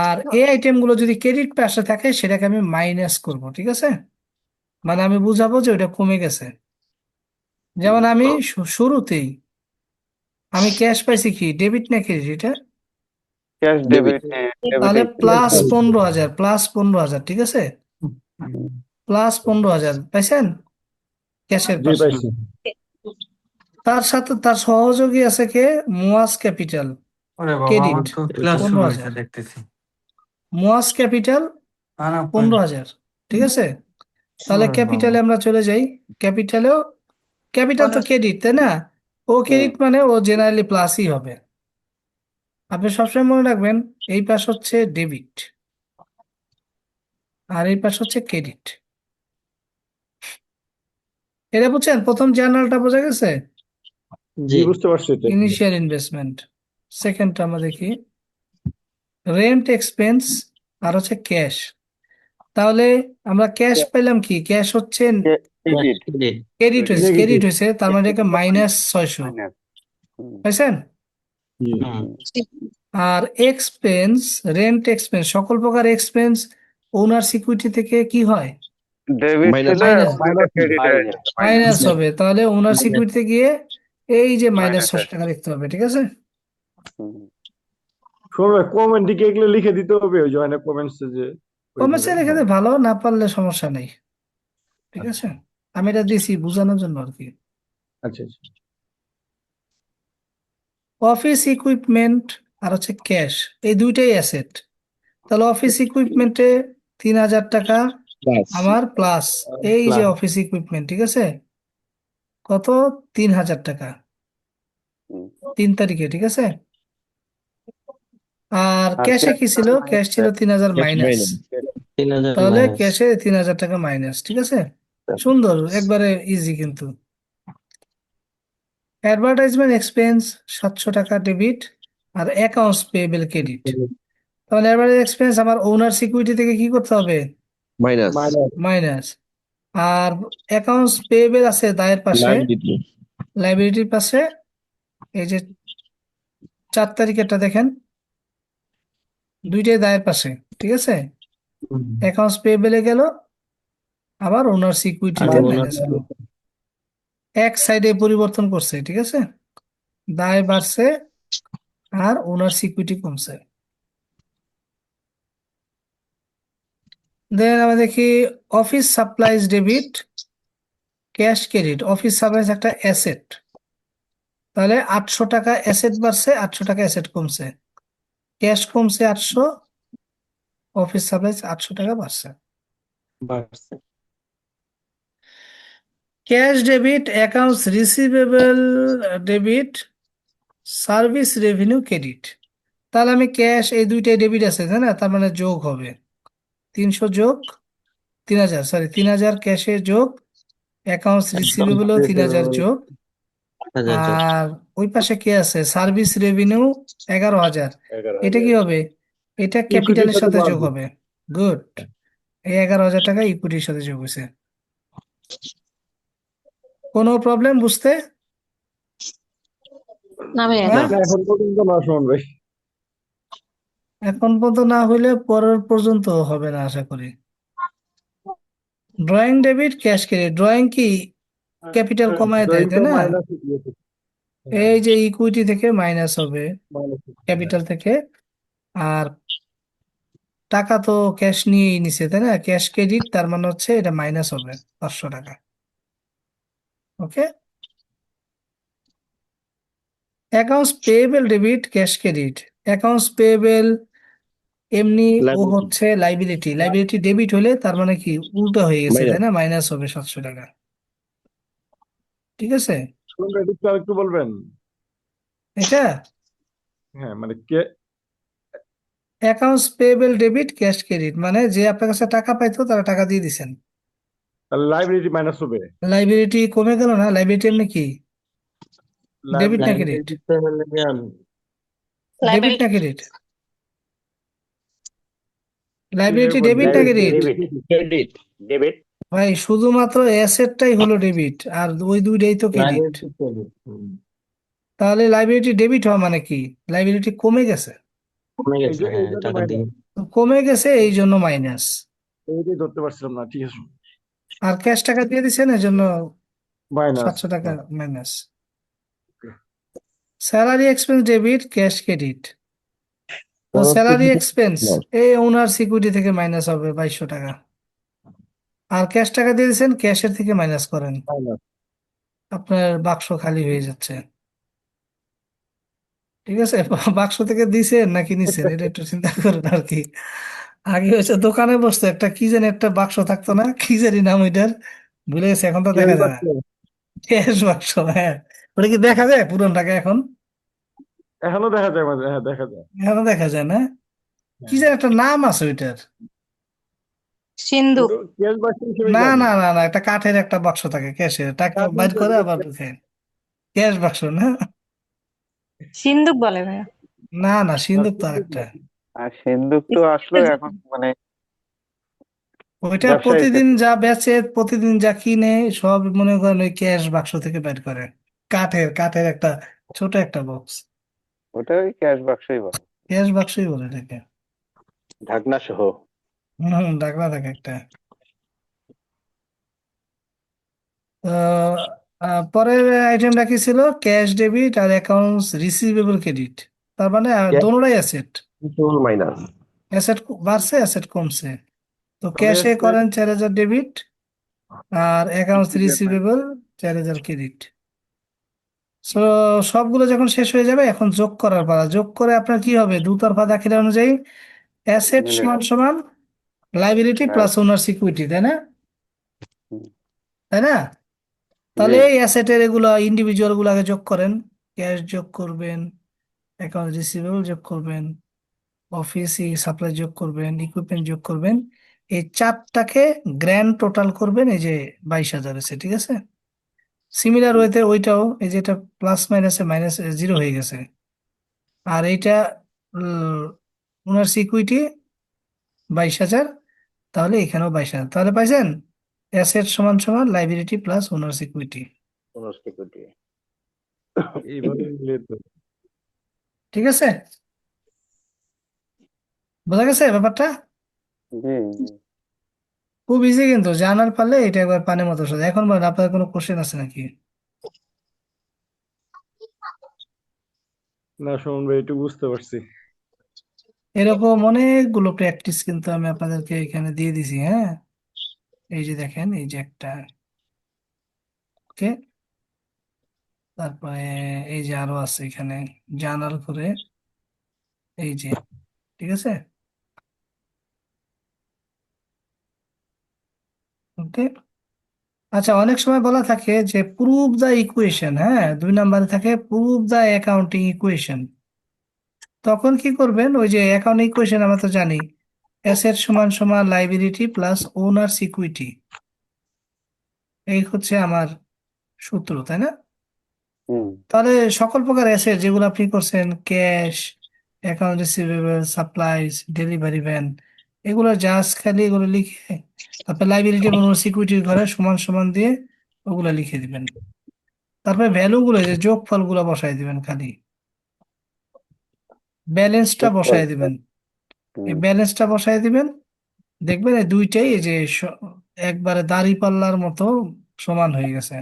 আর এই আইটেম গুলো যদি ক্রেডিট পাশে থাকে সেটাকে আমি মাইনাস করব, ঠিক আছে। মানে আমি বুঝাবো যে ওটা কমে গেছে। যেমন আমি শুরুতেই আমি ক্যাশ পাইছি কি, ডেবিট না ক্রেডিট এটা, ক্যাশ ডেবিট। ডেবিট। ডেবিট। তাহলে প্লাস 15,000, প্লাস 15,000, ঠিক আছে, প্লাস 15,000 পাইছেন ক্যাশের জি পাশে। পাইছি। তার সাথে তার সহযোগী আছে কে, মুয়াস ক্যাপিটাল ওরে বাবা, ক্রেডিট আমার তো ক্লাস শুরু হয়েছে 15,000, দেখতেছি। মুয়াস ক্যাপিটাল না না, 15,000, ঠিক আছে। তাহলে ওরে বাবা। ক্যাপিটালে আমরা চলে যাই, ক্যাপিটালেও, ক্যাপিটাল তো ক্রেডিট তাই না, ও ক্রেডিট মানে ও জেনারেলি প্লাসই হবে। আপনি সবসময় মনে রাখবেন এই পাশ হচ্ছে ডেবিট আর এই পাশ হচ্ছে ক্রেডিট। এটা বুঝছেন, প্রথম জার্নালটা বোঝা গেছে, জি বুঝতে পারছি এটা। Initial investment. সেকেন্ডটা আমরা দেখি, রেন্ট এক্সপেন্স আর হচ্ছে ক্যাশ। তাহলে আমরা ক্যাশ পেলাম কি, ক্যাশ হচ্ছে ক্রেডিট। ক্রেডিট হয়েছে, Negative. ক্রেডিট হয়েছে, তার মানে এটাকে -600 মাইনাস। পাইছেন। জি। আর এক্সপেন্স, রেন্ট এক্সপেন্স, সকল প্রকার এক্সপেন্স ওনার সিকিউরিটি থেকে কি হয়, ডেবিট Minus. ছিল মাইনাস, ক্রেডিট হয়ে যাবে মাইনাস হবে। তাহলে ওনার সিকিউরিটিতে গিয়ে এই যে Minus -600 টাকা লিখতে হবে, ঠিক আছে। শোনো কমেন্ট দিকে এগুলো লিখে দিতে হবে, ওই যে অনেক কমেন্টস যে কমেন্টসে ওইভাবে। লিখে দিয়ে ভালো, না পারলে সমস্যা নেই, ঠিক আছে। আমি এটা দিছি বোঝানোর জন্য আর কি। আচ্ছা আচ্ছা। অফিস ইকুইপমেন্ট আর হচ্ছে ক্যাশ, এই দুইটাই অ্যাসেট। তাহলে অফিস ইকুইপমেন্টে 3,000 টাকা প্লাস। আমার প্লাস, এই যে Plus. অফিস ইকুইপমেন্ট, ঠিক আছে, কত, 3,000 টাকা 3 তারিখে, ঠিক আছে। আর আর ক্যাশে কি ছিল, ক্যাশ ছিল 3,000 মাইনাস, 3,000 তাহলে minus। ক্যাশে 3,000 টাকা মাইনাস, ঠিক আছে। সুন্দর, একবারে ইজি কিন্তু। অ্যাডভার্টাইজমেন্ট এক্সপেন্স 700 টাকা ডেবিট আর অ্যাকাউন্টস পেয়েবল ক্রেডিট। তাহলে অ্যাডভার্টাইজ এক্সপেন্স আমার ওনার সিকিউরিটি থেকে কি করতে হবে, মাইনাস। মাইনাস। আর অ্যাকাউন্টস পেয়েবল আছে দায়ের পাশে, লাইবিলিটি। লাইবিলিটির পাশে, এই যে 4 তারিখেরটা দেখেন, দুইটাই দায়ের পাশে, ঠিক আছে। অ্যাকাউন্টস পেয়েবলে গেল, আবার ওনার সিকিউরিটিতে আর মাইনাস হলো। এক সাইডে পরিবর্তন করছে, ঠিক আছে, দায় বাড়ছে আর ওনার সিকিউরিটি কমছে। দেন আমরা দেখি office supplies debit, cash credit. Office supplies একটা অ্যাসেট, তাহলে 800 টাকা অ্যাসেট বাড়ছে, 800 টাকা অ্যাসেট কমছে, ক্যাশ কমছে 800, অফিস সাপ্লাইজ 800 টাকা বাড়ছে। বাড়ছে। Cash debit, accounts receivable debit, service revenue credit. তাহলে আমি ক্যাশ, এই দুইটাই ডেবিট আছে তাই না, তার মানে যোগ হবে 300 যোগ 3000, সরি 3000 ক্যাশে যোগ অ্যাকাউন্টস রিসিভেবলও 3000 যোগ, 1000 জন। আর ওই পাশে কি আছে, সার্ভিস রেভিনিউ 11,000। এটা কি 11,000। হবে, এটা ইকুইটির ক্যাপিটালের সাথে সাথে যোগ বাড়বে। হবে। গুড, এই 11,000 টাকা ইকুইটির সাথে যোগ হয়েছে। কোনো প্রবলেম বুঝতে? না ভাইয়া। হ্যাঁ, না, এখন পর্যন্ত না সুমন ভাই। এখন পর্যন্ত না হইলে পরের পর্যন্ত হবে না আশা করি। Drawing debit, cash credit. Drawing কি ক্যাপিটাল কমায় দেয় তাই ড্রয়িংটা না, মাইনাস দিয়েছে। এই যে ইকুইটি থেকে মাইনাস হবে, মাইনাস। ক্যাপিটাল থেকে। আর টাকা তো ক্যাশ নিয়েই নিছে তাই না, ক্যাশ ক্রেডিট, তার মানে হচ্ছে এটা মাইনাস হবে 500 টাকা। Okay, accounts payable debit, cash credit. Accounts payable এমনি ও Liability, হচ্ছে লাইবিলিটি, লাইবিলিটি ডেবিট হলে তার মানে কি উল্টো হয়ে গেছে তাই মাইনাস। না, মাইনাস হবে 700 টাকা। ঠিক আছে, সুমন ভাই একটু আরেকটু বলবেন? এটা হ্যাঁ, মানে কে accounts payable debit, cash credit, মানে যে আপনার কাছে টাকা পাইতো তারা টাকা দিয়ে দিছেন, লাইবিলিটি মাইনাস হবে? লাইবিলিটি কমে গেল না, লাইবিলিটি এমনি কি, ডেবিট না লাইবিলিটি ক্রেডিট, Liability হলে গিয়া ডেবিট লাইবিলিটি। না ক্রেডিট, লাইবিলিটি ডেবিট না debit credit. Debit credit debit. ভাই শুধুমাত্র অ্যাসেটটাই হলো ডেবিট আর ওই দুইটাই তো ক্রেডিট। liability credit, তাহলে লাইবিলিটি ডেবিট হওয়া মানে কি, লাইবিলিটি কমে গেছে, কমে এই গেছে, যে এই হ্যাঁ, জন্য টাকা দিয়ে। মাইনাস। কমে গেছে এই জন্য মাইনাস। এইটাই ধরতে পারছিলাম না, ঠিক আছে। আর ক্যাশ টাকা দিয়ে দিচ্ছেন এই জন্য মাইনাস। 700 টাকা minus. Salary expense debit, cash credit. তো স্যালারি এক্সপেন্স এই ওনার সিকিউরিটি থেকে মাইনাস হবে 2200 টাকা, আর ক্যাশ টাকা দিয়ে দিচ্ছেন, ক্যাশের থেকে মাইনাস করেন, মাইনাস। আপনার বাক্স খালি হয়ে যাচ্ছে। ঠিক আছে, বাক্স থেকে দিছেন নাকি নিছেন এটা একটু চিন্তা করেন আর কি। আগে হচ্ছে দোকানে বসতো একটা কি জানি একটা বাক্স থাকতো না, কি জানি নাম ওইটার, ভুলে গেছে, এখন তো ক্যাশ দেখা যায় না। বাক্স। ক্যাশ বাক্স, হ্যাঁ, ওটা কি দেখা যায় পুরন টাকা এখন? এখনো দেখা যায় মাঝে, হ্যাঁ দেখা যায়। এখনো দেখা যায় না, কি হ্যাঁ। জানি একটা নাম আছে ওইটার। সিন্ধুক। ক্যাশ বাক্স হিসেবে না জানি। না না না, একটা কাঠের একটা বাক্স থাকে ক্যাশের, টাকা বাইর করে আবার ঢুকে, ক্যাশ বাক্স না। সিন্ধুক বলে ভাইয়া। না না, সিন্ধুক তো আরেকটা। আর সিন্ধুক তো আসলো এখন মানে ওইটা ব্যবসায়ী প্রতিদিন ক্ষেত্রে। যা বেচে, প্রতিদিন যা কিনে সব মনে করেন ওই ক্যাশ বাক্স থেকে বের করে, কাঠের কাঠের একটা ছোট একটা বক্স, ওটাই ক্যাশ বাক্সই বলে। ক্যাশ বাক্সই বলে এটাকে। ঢাকনা সহ। ডাকনা থাকে একটা। তো পরের আইটেমটা কি ছিল, ক্যাশ ডেবিট আর অ্যাকাউন্টস রিসিভেবল ক্রেডিট। তার মানে Cash দোনোটাই অ্যাসেট, মাইনাস। অ্যাসেট বাড়ছে অ্যাসেট কমছে। তো তাহলে ক্যাশে করেন 4000 ডেবিট আর অ্যাকাউন্টস রিসিভেবল 4000 ক্রেডিট। সো সবগুলো যখন শেষ হয়ে যাবে এখন যোগ করার পালা, যোগ করে আপনার কি হবে, দুতরফা দাখিলা অনুযায়ী অ্যাসেট মিলে সমান গেল। সমান লাইবিলিটি হ্যাঁ। প্লাস ওনার সিকিউরিটি, তাই না, হুম। তাই না? জি। তাহলে এই অ্যাসেটের এগুলো ইন্ডিভিজুয়াল গুলাকে যোগ করেন, ক্যাশ যোগ করবেন, অ্যাকাউন্ট রিসিভেবল যোগ করবেন, অফিস সাপ্লাই যোগ করবেন, ইকুইপমেন্ট যোগ করবেন, এই চারটাকে গ্র্যান্ড টোটাল করবেন, এই যে 22,000 আছে, ঠিক আছে। সিমিলার ওয়েতে ওইটাও, এই যে এটা প্লাস মাইনাসে মাইনাস জিরো হয়ে গেছে, আর এইটা ওনার সিকিউরিটি 22,000, তাহলে এখানেও 22,000, তাহলে পাইছেন অ্যাসেট সমান সমান লাইবিলিটি প্লাস ওনার সিকিউরিটি। কোনো সিকিউরিটি। এইভাবে মিলে তো। ঠিক আছে, বোঝা গেছে ব্যাপারটা? জি জি। খুব ইজি কিন্তু, জানার পারলে এটা একবার পানের মতো সোজা। এখন বলেন আপনাদের কোনো কোশ্চেন আছে নাকি? না সুমন ভাই, একটু বুঝতে পারছি। এরকম অনেকগুলো প্র্যাকটিস কিন্তু আমি আপনাদেরকে এখানে দিয়ে দিছি, হ্যাঁ। এই যে দেখেন, এই যে একটা, ওকে। তারপরে এই যে আরো আছে এখানে, জার্নাল করে, এই যে, ঠিক আছে, ওকে। আচ্ছা, অনেক সময় বলা থাকে যে প্রুভ দ্য ইকুয়েশন, হ্যাঁ, 2 নম্বরে থাকে প্রুভ দ্য অ্যাকাউন্টিং ইকুয়েশন। তখন কি করবেন, ওই যে অ্যাকাউন্টিং ইকুয়েশন আমরা তো জানি, অ্যাসেট সমান সমান লাইবিলিটি প্লাস ওনার্স ইকুইটি, এই হচ্ছে আমার সূত্র, তাই না? হুম। তাহলে সকল প্রকার অ্যাসেট যেগুলো আপনি করছেন, cash, account receivable, supplies, delivery van, এগুলো জাস্ট খালি এগুলো লিখে, তারপর লাইবিলিটি এবং সিকিউরিটির ঘরে সমান সমান দিয়ে ওগুলো লিখে দিবেন। তারপরে ভ্যালু গুলো, যে যোগফল গুলো বসাই দিবেন, খালি ব্যালেন্সটা যোগফল। বসাই দিবেন। এই হুম। ব্যালেন্সটা বসাই দিবেন, দেখবেন এই দুইটাই এই যে একবারে দাড়ি পাল্লার মতো সমান হয়ে গেছে।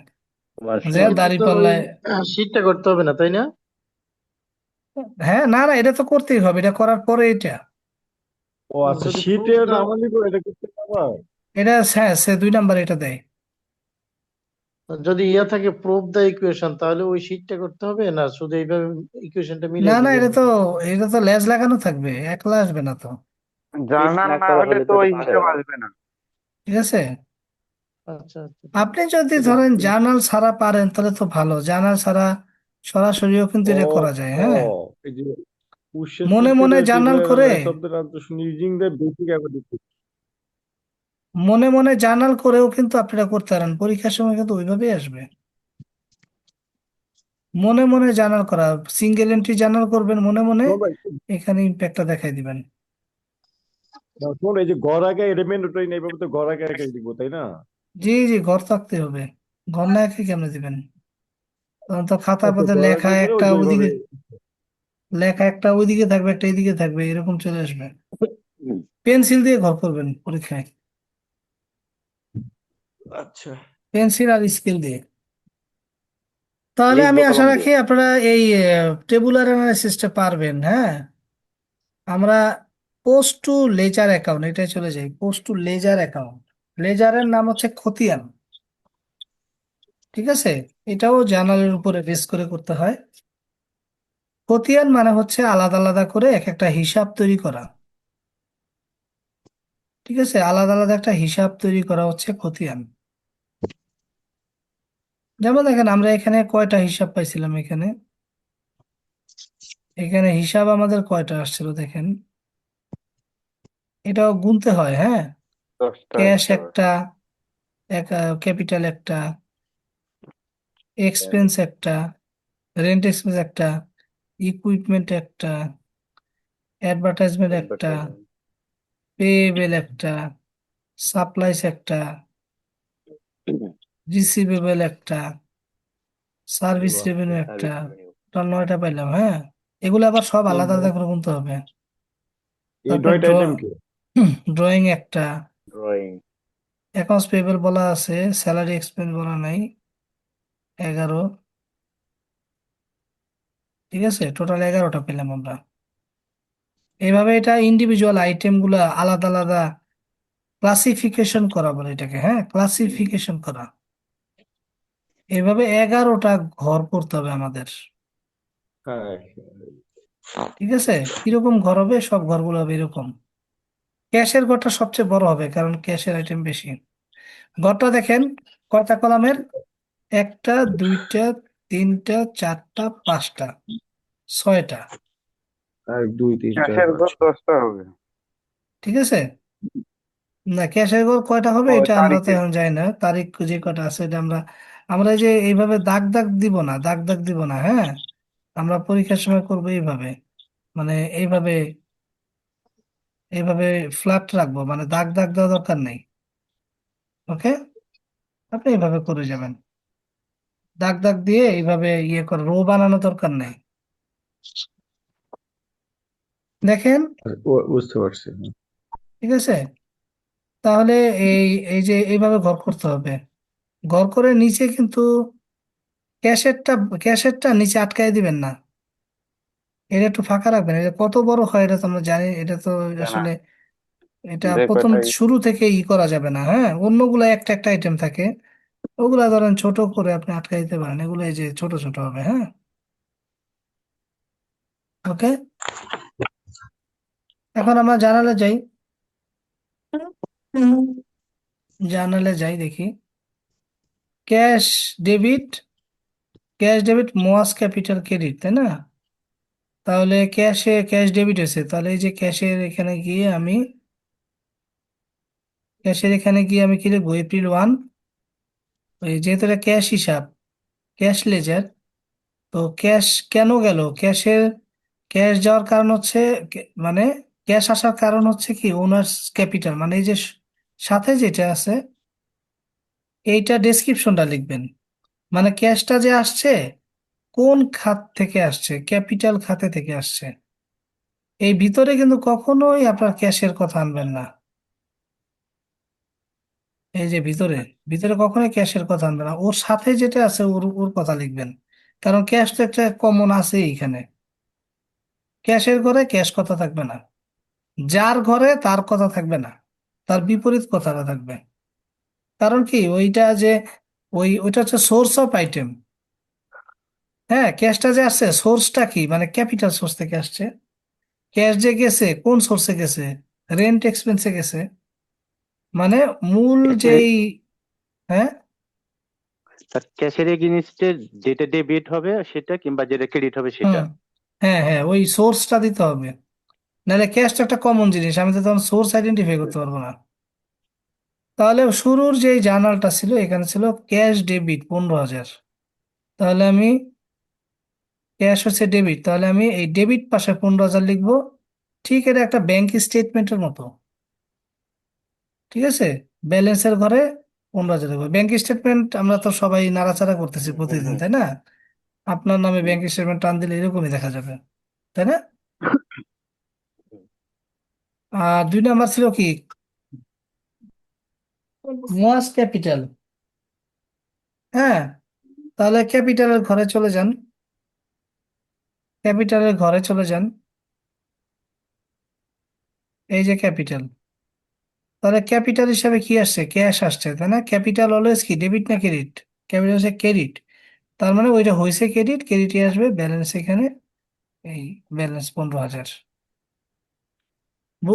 তোমার যে সমান। দাড়ি তো ওই পাল্লায়, শীটটা করতে হবে না, তাই না? হ্যাঁ, না না, এটা তো করতেই হবে, এটা করার পরে এটা, ও আচ্ছা, যদি প্রুফ শীটে দা নামা দিব, এটা করতে পারবা? এটা, হ্যাঁ, সে 2 নম্বর এটা দেয়। যদি ইয়া থাকে প্রুফ দা ইকুয়েশন, তাহলে ওই শীটটা করতে হবে না, শুধু এইভাবে ইকুয়েশনটা না মিলিয়ে না, দিবেন? এটা তো লেজ লাগানো থাকবে, একলা আসবে না তো, ফিট জার্নাল না না করা হলে হলে তো তো এটা ওই পারে হিসাব না। আসবে না। ঠিক আছে। আচ্ছা আচ্ছা, ঠিক আপনি আছে। যদি এটা ধরেন একটু জার্নাল ছাড়া পারেন তাহলে তো ভালো, জার্নাল ছাড়া সরাসরিও কিন্তু ও এটা করা যায়, ও হ্যাঁ। এই যে কোশ্চেন মনে মনে সেন্সের জার্নাল করে, শব্দটা ইউজিং দ্য বেসিক অ্যাবিলিটি। মনে মনে জার্নাল করেও কিন্তু আপনারা করতে পারেন, পরীক্ষার সময় কিন্তু ওইভাবেই আসবে। মনে মনে জার্নাল করা, সিঙ্গেল এন্ট্রি জার্নাল করবেন মনে মনে, এখানে ইম্প্যাক্টটা দেখাই দিবেন। শোন, এই যে ঘর আগে এলিমেন্ট ওটাই নেই, এভাবে তো ঘর আগে একাই দিব, তাই না? জি জি, ঘর থাকতে হবে, ঘর না একে কেমনে দিবেন? তখন তো খাতার আচ্ছা, মধ্যে ঘর লেখা আগে করে একটা ওই যে ওইদিকে, ওইভাবে। লেখা একটা ওইদিকে থাকবে, একটা এইদিকে থাকবে, এরকম চলে আসবে। হুম। পেন্সিল দিয়ে ঘর করবেন পরীক্ষায়, আচ্ছা, পেন্সিল আর স্কেল দিয়ে। তাহলে আমি লিখবো আশা কলম দিয়ে। রাখি আপনারা এই টেবুলার অ্যানালাইসিসটা পারবেন, হ্যাঁ। আমরা পোস্ট টু লেজার অ্যাকাউন্ট, এটাই চলে যাই, পোস্ট টু লেজার অ্যাকাউন্ট। লেজারের নাম হচ্ছে খতিয়ান, ঠিক আছে। এটাও জার্নালের উপরে বেস করে করতে হয়। খতিয়ান মানে হচ্ছে আলাদা আলাদা করে এক একটা হিসাব তৈরি করা, ঠিক আছে, আলাদা আলাদা একটা হিসাব তৈরি করা হচ্ছে খতিয়ান। যেমন দেখেন, আমরা এখানে কয়টা হিসাব পাইছিলাম, এখানে এখানে হিসাব আমাদের কয়টা আসছিল দেখেন, এটাও গুনতে হয়, হ্যাঁ। 10টা ক্যাশ হিসাব আছে। একটা, ক্যাপিটাল একটা, এক্সপেন্স একটা, রেন্ট এক্সপেন্স একটা, ইকুইপমেন্ট একটা, অ্যাডভার্টাইজমেন্ট একটা, Advertisement। পেয়েবেল একটা, সাপ্লাইস একটা, রিসিভেবল একটা, সার্ভিস বাহ, রেভিনিউ একটা। Service revenue. টোটাল 9টা পাইলাম, হ্যাঁ। এগুলো আবার সব এই আলাদা আলাদা নয়- করে গুনতে হবে। এই তারপরে 9টা আইটেম কি? ড্রয়িং একটা, ড্রয়িং। অ্যাকাউন্টস পেয়েবল বলা আছে, স্যালারি এক্সপেন্স বলা নাই, 11। ঠিক আছে, টোটাল 11টা পেলাম আমরা। এইভাবে এটা ইন্ডিভিজুয়াল আইটেম গুলা আলাদা আলাদা ক্লাসিফিকেশন করা বলে এটাকে, হ্যাঁ, ক্লাসিফিকেশন করা। এইভাবে 11টা ঘর করতে হবে আমাদের, হ্যাঁ, ঠিক আছে। কিরকম ঘর হবে, সব ঘরগুলো হবে এরকম। ক্যাশের ঘরটা সবচেয়ে বড় হবে, কারণ ক্যাশের আইটেম বেশি। ঘরটা দেখেন, কয়টা কলামের, একটা, দুইটা, তিনটা, চারটা, পাঁচটা, 6টা, 1 2 3 4 ক্যাশের 5। ঘর 10টা হবে। ঠিক আছে। না, ক্যাশের ঘর কয়টা হবে ও এটা আমরা তো তারিখে। এখন জানি না, তারিখ যে কয়টা আছে এটা আমরা, আমরা এই যে এইভাবে দাগ দাগ দিব না, দাগ দাগ দিব না, হ্যাঁ। আমরা পরীক্ষার সময় করবো এইভাবে, মানে এইভাবে, এইভাবে ফ্ল্যাট রাখবো, মানে দাগ দাগ দেওয়া দরকার নেই, ওকে। আপনি এইভাবে করে যাবেন, দাগ দাগ দিয়ে এইভাবে ইয়ে করে, রো বানানো দরকার নেই, দেখেন। বুঝতে পারছি। ঠিক আছে। তাহলে এই এই যে এইভাবে ঘর করতে হবে, ঘর করে নিচে কিন্তু ক্যাশেরটা, ক্যাশেরটা নিচে আটকায় দিবেন না, এটা একটু ফাঁকা রাখবেন। এটা কত বড় হয় এটা তো আমরা জানি, এটা তো জানা আসলে এটা যে প্রথম কটাই শুরু থেকে ই করা যাবে না। হ্যাঁ, অন্যগুলা একটা একটা আইটেম থাকে, ওগুলা ধরেন ছোট করে আপনি আটকে দিতে পারেন, এগুলো এই যে ছোট ছোট হবে। হ্যাঁ, ওকে। এখন আমরা জানালে যাই, জানালে যাই দেখি। ক্যাশ ডেবিট, ক্যাশ ডেবিট মোয়াস ক্যাপিটাল ক্রেডিট, তাই না? তাহলে ক্যাশ ডেবিট হয়েছে, তাহলে এই যে ক্যাশের এখানে গিয়ে আমি কি লিখবো? April 1। ওই যেহেতু এটা ক্যাশ হিসাব, ক্যাশ লেজার, তো ক্যাশ কেন গেল? ক্যাশ যাওয়ার কারণ হচ্ছে মানে ক্যাশ আসার কারণ হচ্ছে কি ওনার্স ক্যাপিটাল, মানে এই যে সাথে যেটা আছে এইটা ডেসক্রিপশনটা লিখবেন। মানে ক্যাশটা যে আসছে কোন খাত থেকে আসছে, ক্যাপিটাল খাতে থেকে আসছে। এই ভিতরে কিন্তু কখনোই আপনার ক্যাশের কথা আনবেন না। এই যে ভিতরে, ভিতরে কখনোই ক্যাশের কথা আনবেন না, ওর সাথে যেটা আছে ওর ওর কথা লিখবেন। কারণ ক্যাশ তো একটা কমন আছে এইখানে, ক্যাশের ঘরে ক্যাশ কথা থাকবে না, যার ঘরে তার কথা থাকবে না, তার বিপরীত কথাটা থাকবে। কারণ কি ওইটা যে ওইটা হচ্ছে সোর্স অফ আইটেম। হ্যাঁ, ক্যাশটা যে আসছে সোর্সটা কি, মানে ক্যাপিটাল সোর্স থেকে আসছে। ক্যাশ যে গেছে কোন সোর্সে গেছে? রেন্ট এক্সপেন্সে গেছে। মানে মূল ক্যাশের যেই, হ্যাঁ, ক্যাশের এগেইনস্টে যেটা ডেবিট হবে সেটা, কিংবা যেটা ক্রেডিট হবে সেটা। হুম, হ্যাঁ হ্যাঁ, ওই সোর্সটা দিতে হবে। নাহলে ক্যাশ তো একটা কমন জিনিস, আমি তো তখন সোর্স আইডেন্টিফাই করতে পারবো না। তাহলে শুরুর যেই জার্নালটা ছিল এখানে ছিল ক্যাশ ডেবিট 15,000। তাহলে আমি ক্যাশ হচ্ছে ডেবিট, তাহলে আমি এই ডেবিট পাশে 15,000 লিখবো। ঠিক, এটা একটা ব্যাংক স্টেটমেন্টের মতো। ঠিক আছে, ব্যালেন্সের ঘরে 15,000 লিখবো। ব্যাংক স্টেটমেন্ট আমরা তো সবাই নাড়াচাড়া করতেছি হুম হুম প্রতিদিন, হুম তাই না? আপনার নামে হুম ব্যাংক স্টেটমেন্ট টান দিলে এরকমই দেখা যাবে, তাই না? হুম। আর 2 নাম্বার ছিল কি? মোয়াস ক্যাপিটাল। হ্যাঁ, তাহলে ক্যাপিটালের ঘরে চলে যান, ক্যাপিটালের ঘরে চলে যান। এই যে ক্যাপিটাল, তাহলে ক্যাপিটাল হিসাবে কি আসছে? ক্যাশ আসছে, তাই না? ক্যাপিটাল অলওয়েজ কি ডেবিট না ক্রেডিট? ক্যাপিটাল হচ্ছে ক্রেডিট। তার মানে ওইটা হয়েছে ক্রেডিট, ক্রেডিটই আসবে ব্যালেন্স এখানে। এই ব্যালেন্স 15,000।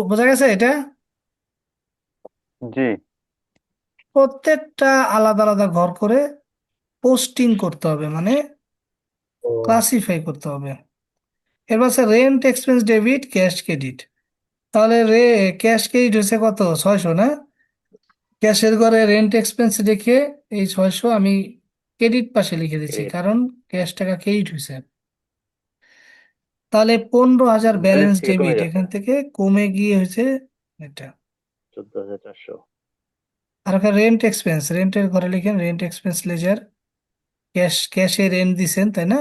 বোঝা গেছে এটা? জি। প্রত্যেকটা আলাদা আলাদা ঘর করে পোস্টিং করতে হবে, মানে ও ক্লাসিফাই করতে হবে। এবার আছে rent expense debit cash credit. তাহলে ক্যাশ ক্রেডিট হচ্ছে কত? 600, না? ক্যাশের ঘরে রেন্ট এক্সপেন্স রেখে এই 600 আমি ক্রেডিট পাশে লিখে দিচ্ছি, ক্রেডিট কারণ ক্যাশ টাকা ক্রেডিট হয়েছে। তাহলে 15,000 ব্যালেন্স ব্যালেন্স থেকে কমে ডেবিট গেছে এখান থেকে কমে গিয়ে হয়েছে এটা। 14,400। আর ওখানে রেন্ট এক্সপেন্স, রেন্টের ঘরে লিখেন রেন্ট এক্সপেন্স লেজার। ক্যাশে রেন্ট দিছেন, তাই না?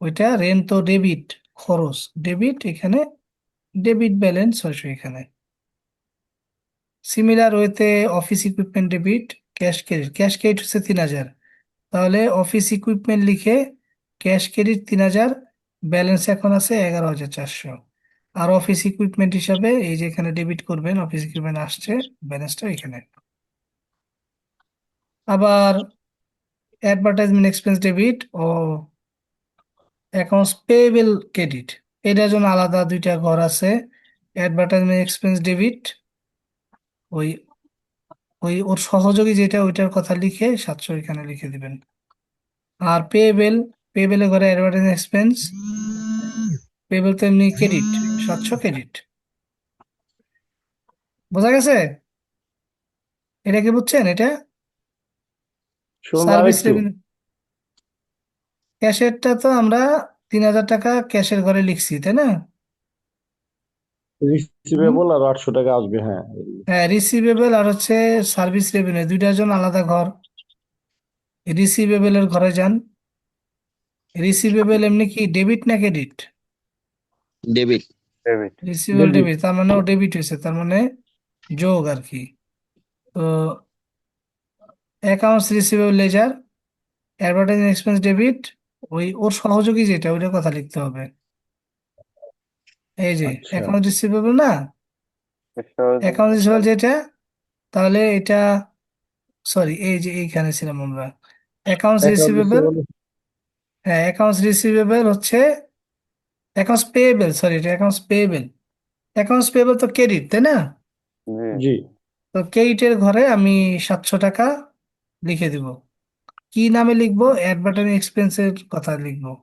ওইটা রেন্ট তো ডেবিট, খরচ ডেবিট এখানে, ডেবিট ব্যালেন্স 600 এখানে। সিমিলার ওয়েতে office equipment debit cash credit হচ্ছে 3,000। তাহলে অফিস ইকুইপমেন্ট লিখে ক্যাশ ক্রেডিট 3,000, ব্যালেন্স এখন আছে 11,400। আর অফিস ইকুইপমেন্ট হিসাবে এই যে এখানে ডেবিট করবেন, অফিস ইকুইপমেন্ট আসছে, ব্যালেন্সটা এখানে। আবার অ্যাডভার্টাইজমেন্ট এক্সপেন্স ডেবিট ও অ্যাকাউন্টস পেয়েবল ক্রেডিট, এটার জন্য আলাদা 2টা ঘর আছে। অ্যাডভার্টাইজমেন্ট এক্সপেন্স ডেবিট, ওই ওই ওর সহযোগী যেটা ওইটার কথা লিখে 700 এখানে লিখে দিবেন। আর পেয়েবেলের ঘরে অ্যাডভার্টাইজমেন্ট এক্সপেন্স, পেয়েবল তো এমনি ক্রেডিট, 700 ক্রেডিট। বোঝা গেছে? এটা কি বুঝছেন এটা? শুনুন আর সার্ভিস একটু রেভিনিউ, ক্যাশেরটা তো আমরা 3,000 টাকা ক্যাশের ঘরে লিখছি, তাই না? হুম? রিসিভেবল আর 800 টাকা আসবে, হ্যাঁ। হ্যাঁ, রিসিভেবল আর হচ্ছে সার্ভিস রেভিনিউ, দুইটার জন্য আলাদা ঘর। রিসিভেবলের ঘরে যান। রিসিভেবল এমনি কি ডেবিট না credit? Debit. Debit. Receivable debit. Debit, তার মানে ও ডেবিট হয়েছে, তার মানে যোগ আর কি। তো accounts receivable ledger, advertising expense debit, ওই ওর সহযোগী যেটা ওইটার কথা লিখতে হবে। এই যে আচ্ছা অ্যাকাউন্ট রিসিভেবল না, অ্যাকাউন্ট সহজ- রিসিভেবল যেটা, তাহলে এটা, সরি এই যে এইখানে ছিলাম আমরা, অ্যাকাউন্টস অ্যাকাউন্ট রিসিভেবল। রিসিভেবল। হ্যাঁ, অ্যাকাউন্টস রিসিভেবল হচ্ছে অ্যাকাউন্টস পেয়েবল, সরি এটা অ্যাকাউন্টস পেয়েবল। অ্যাকাউন্টস পেয়েবল তো ক্রেডিট, তাই না? জি জি তো ক্রেডিটের ঘরে আমি 700 টাকা লিখে দিব। কি নামে লিখবো? অ্যাডভার্টাইজিং এক্সপেন্সের কথা লিখবো,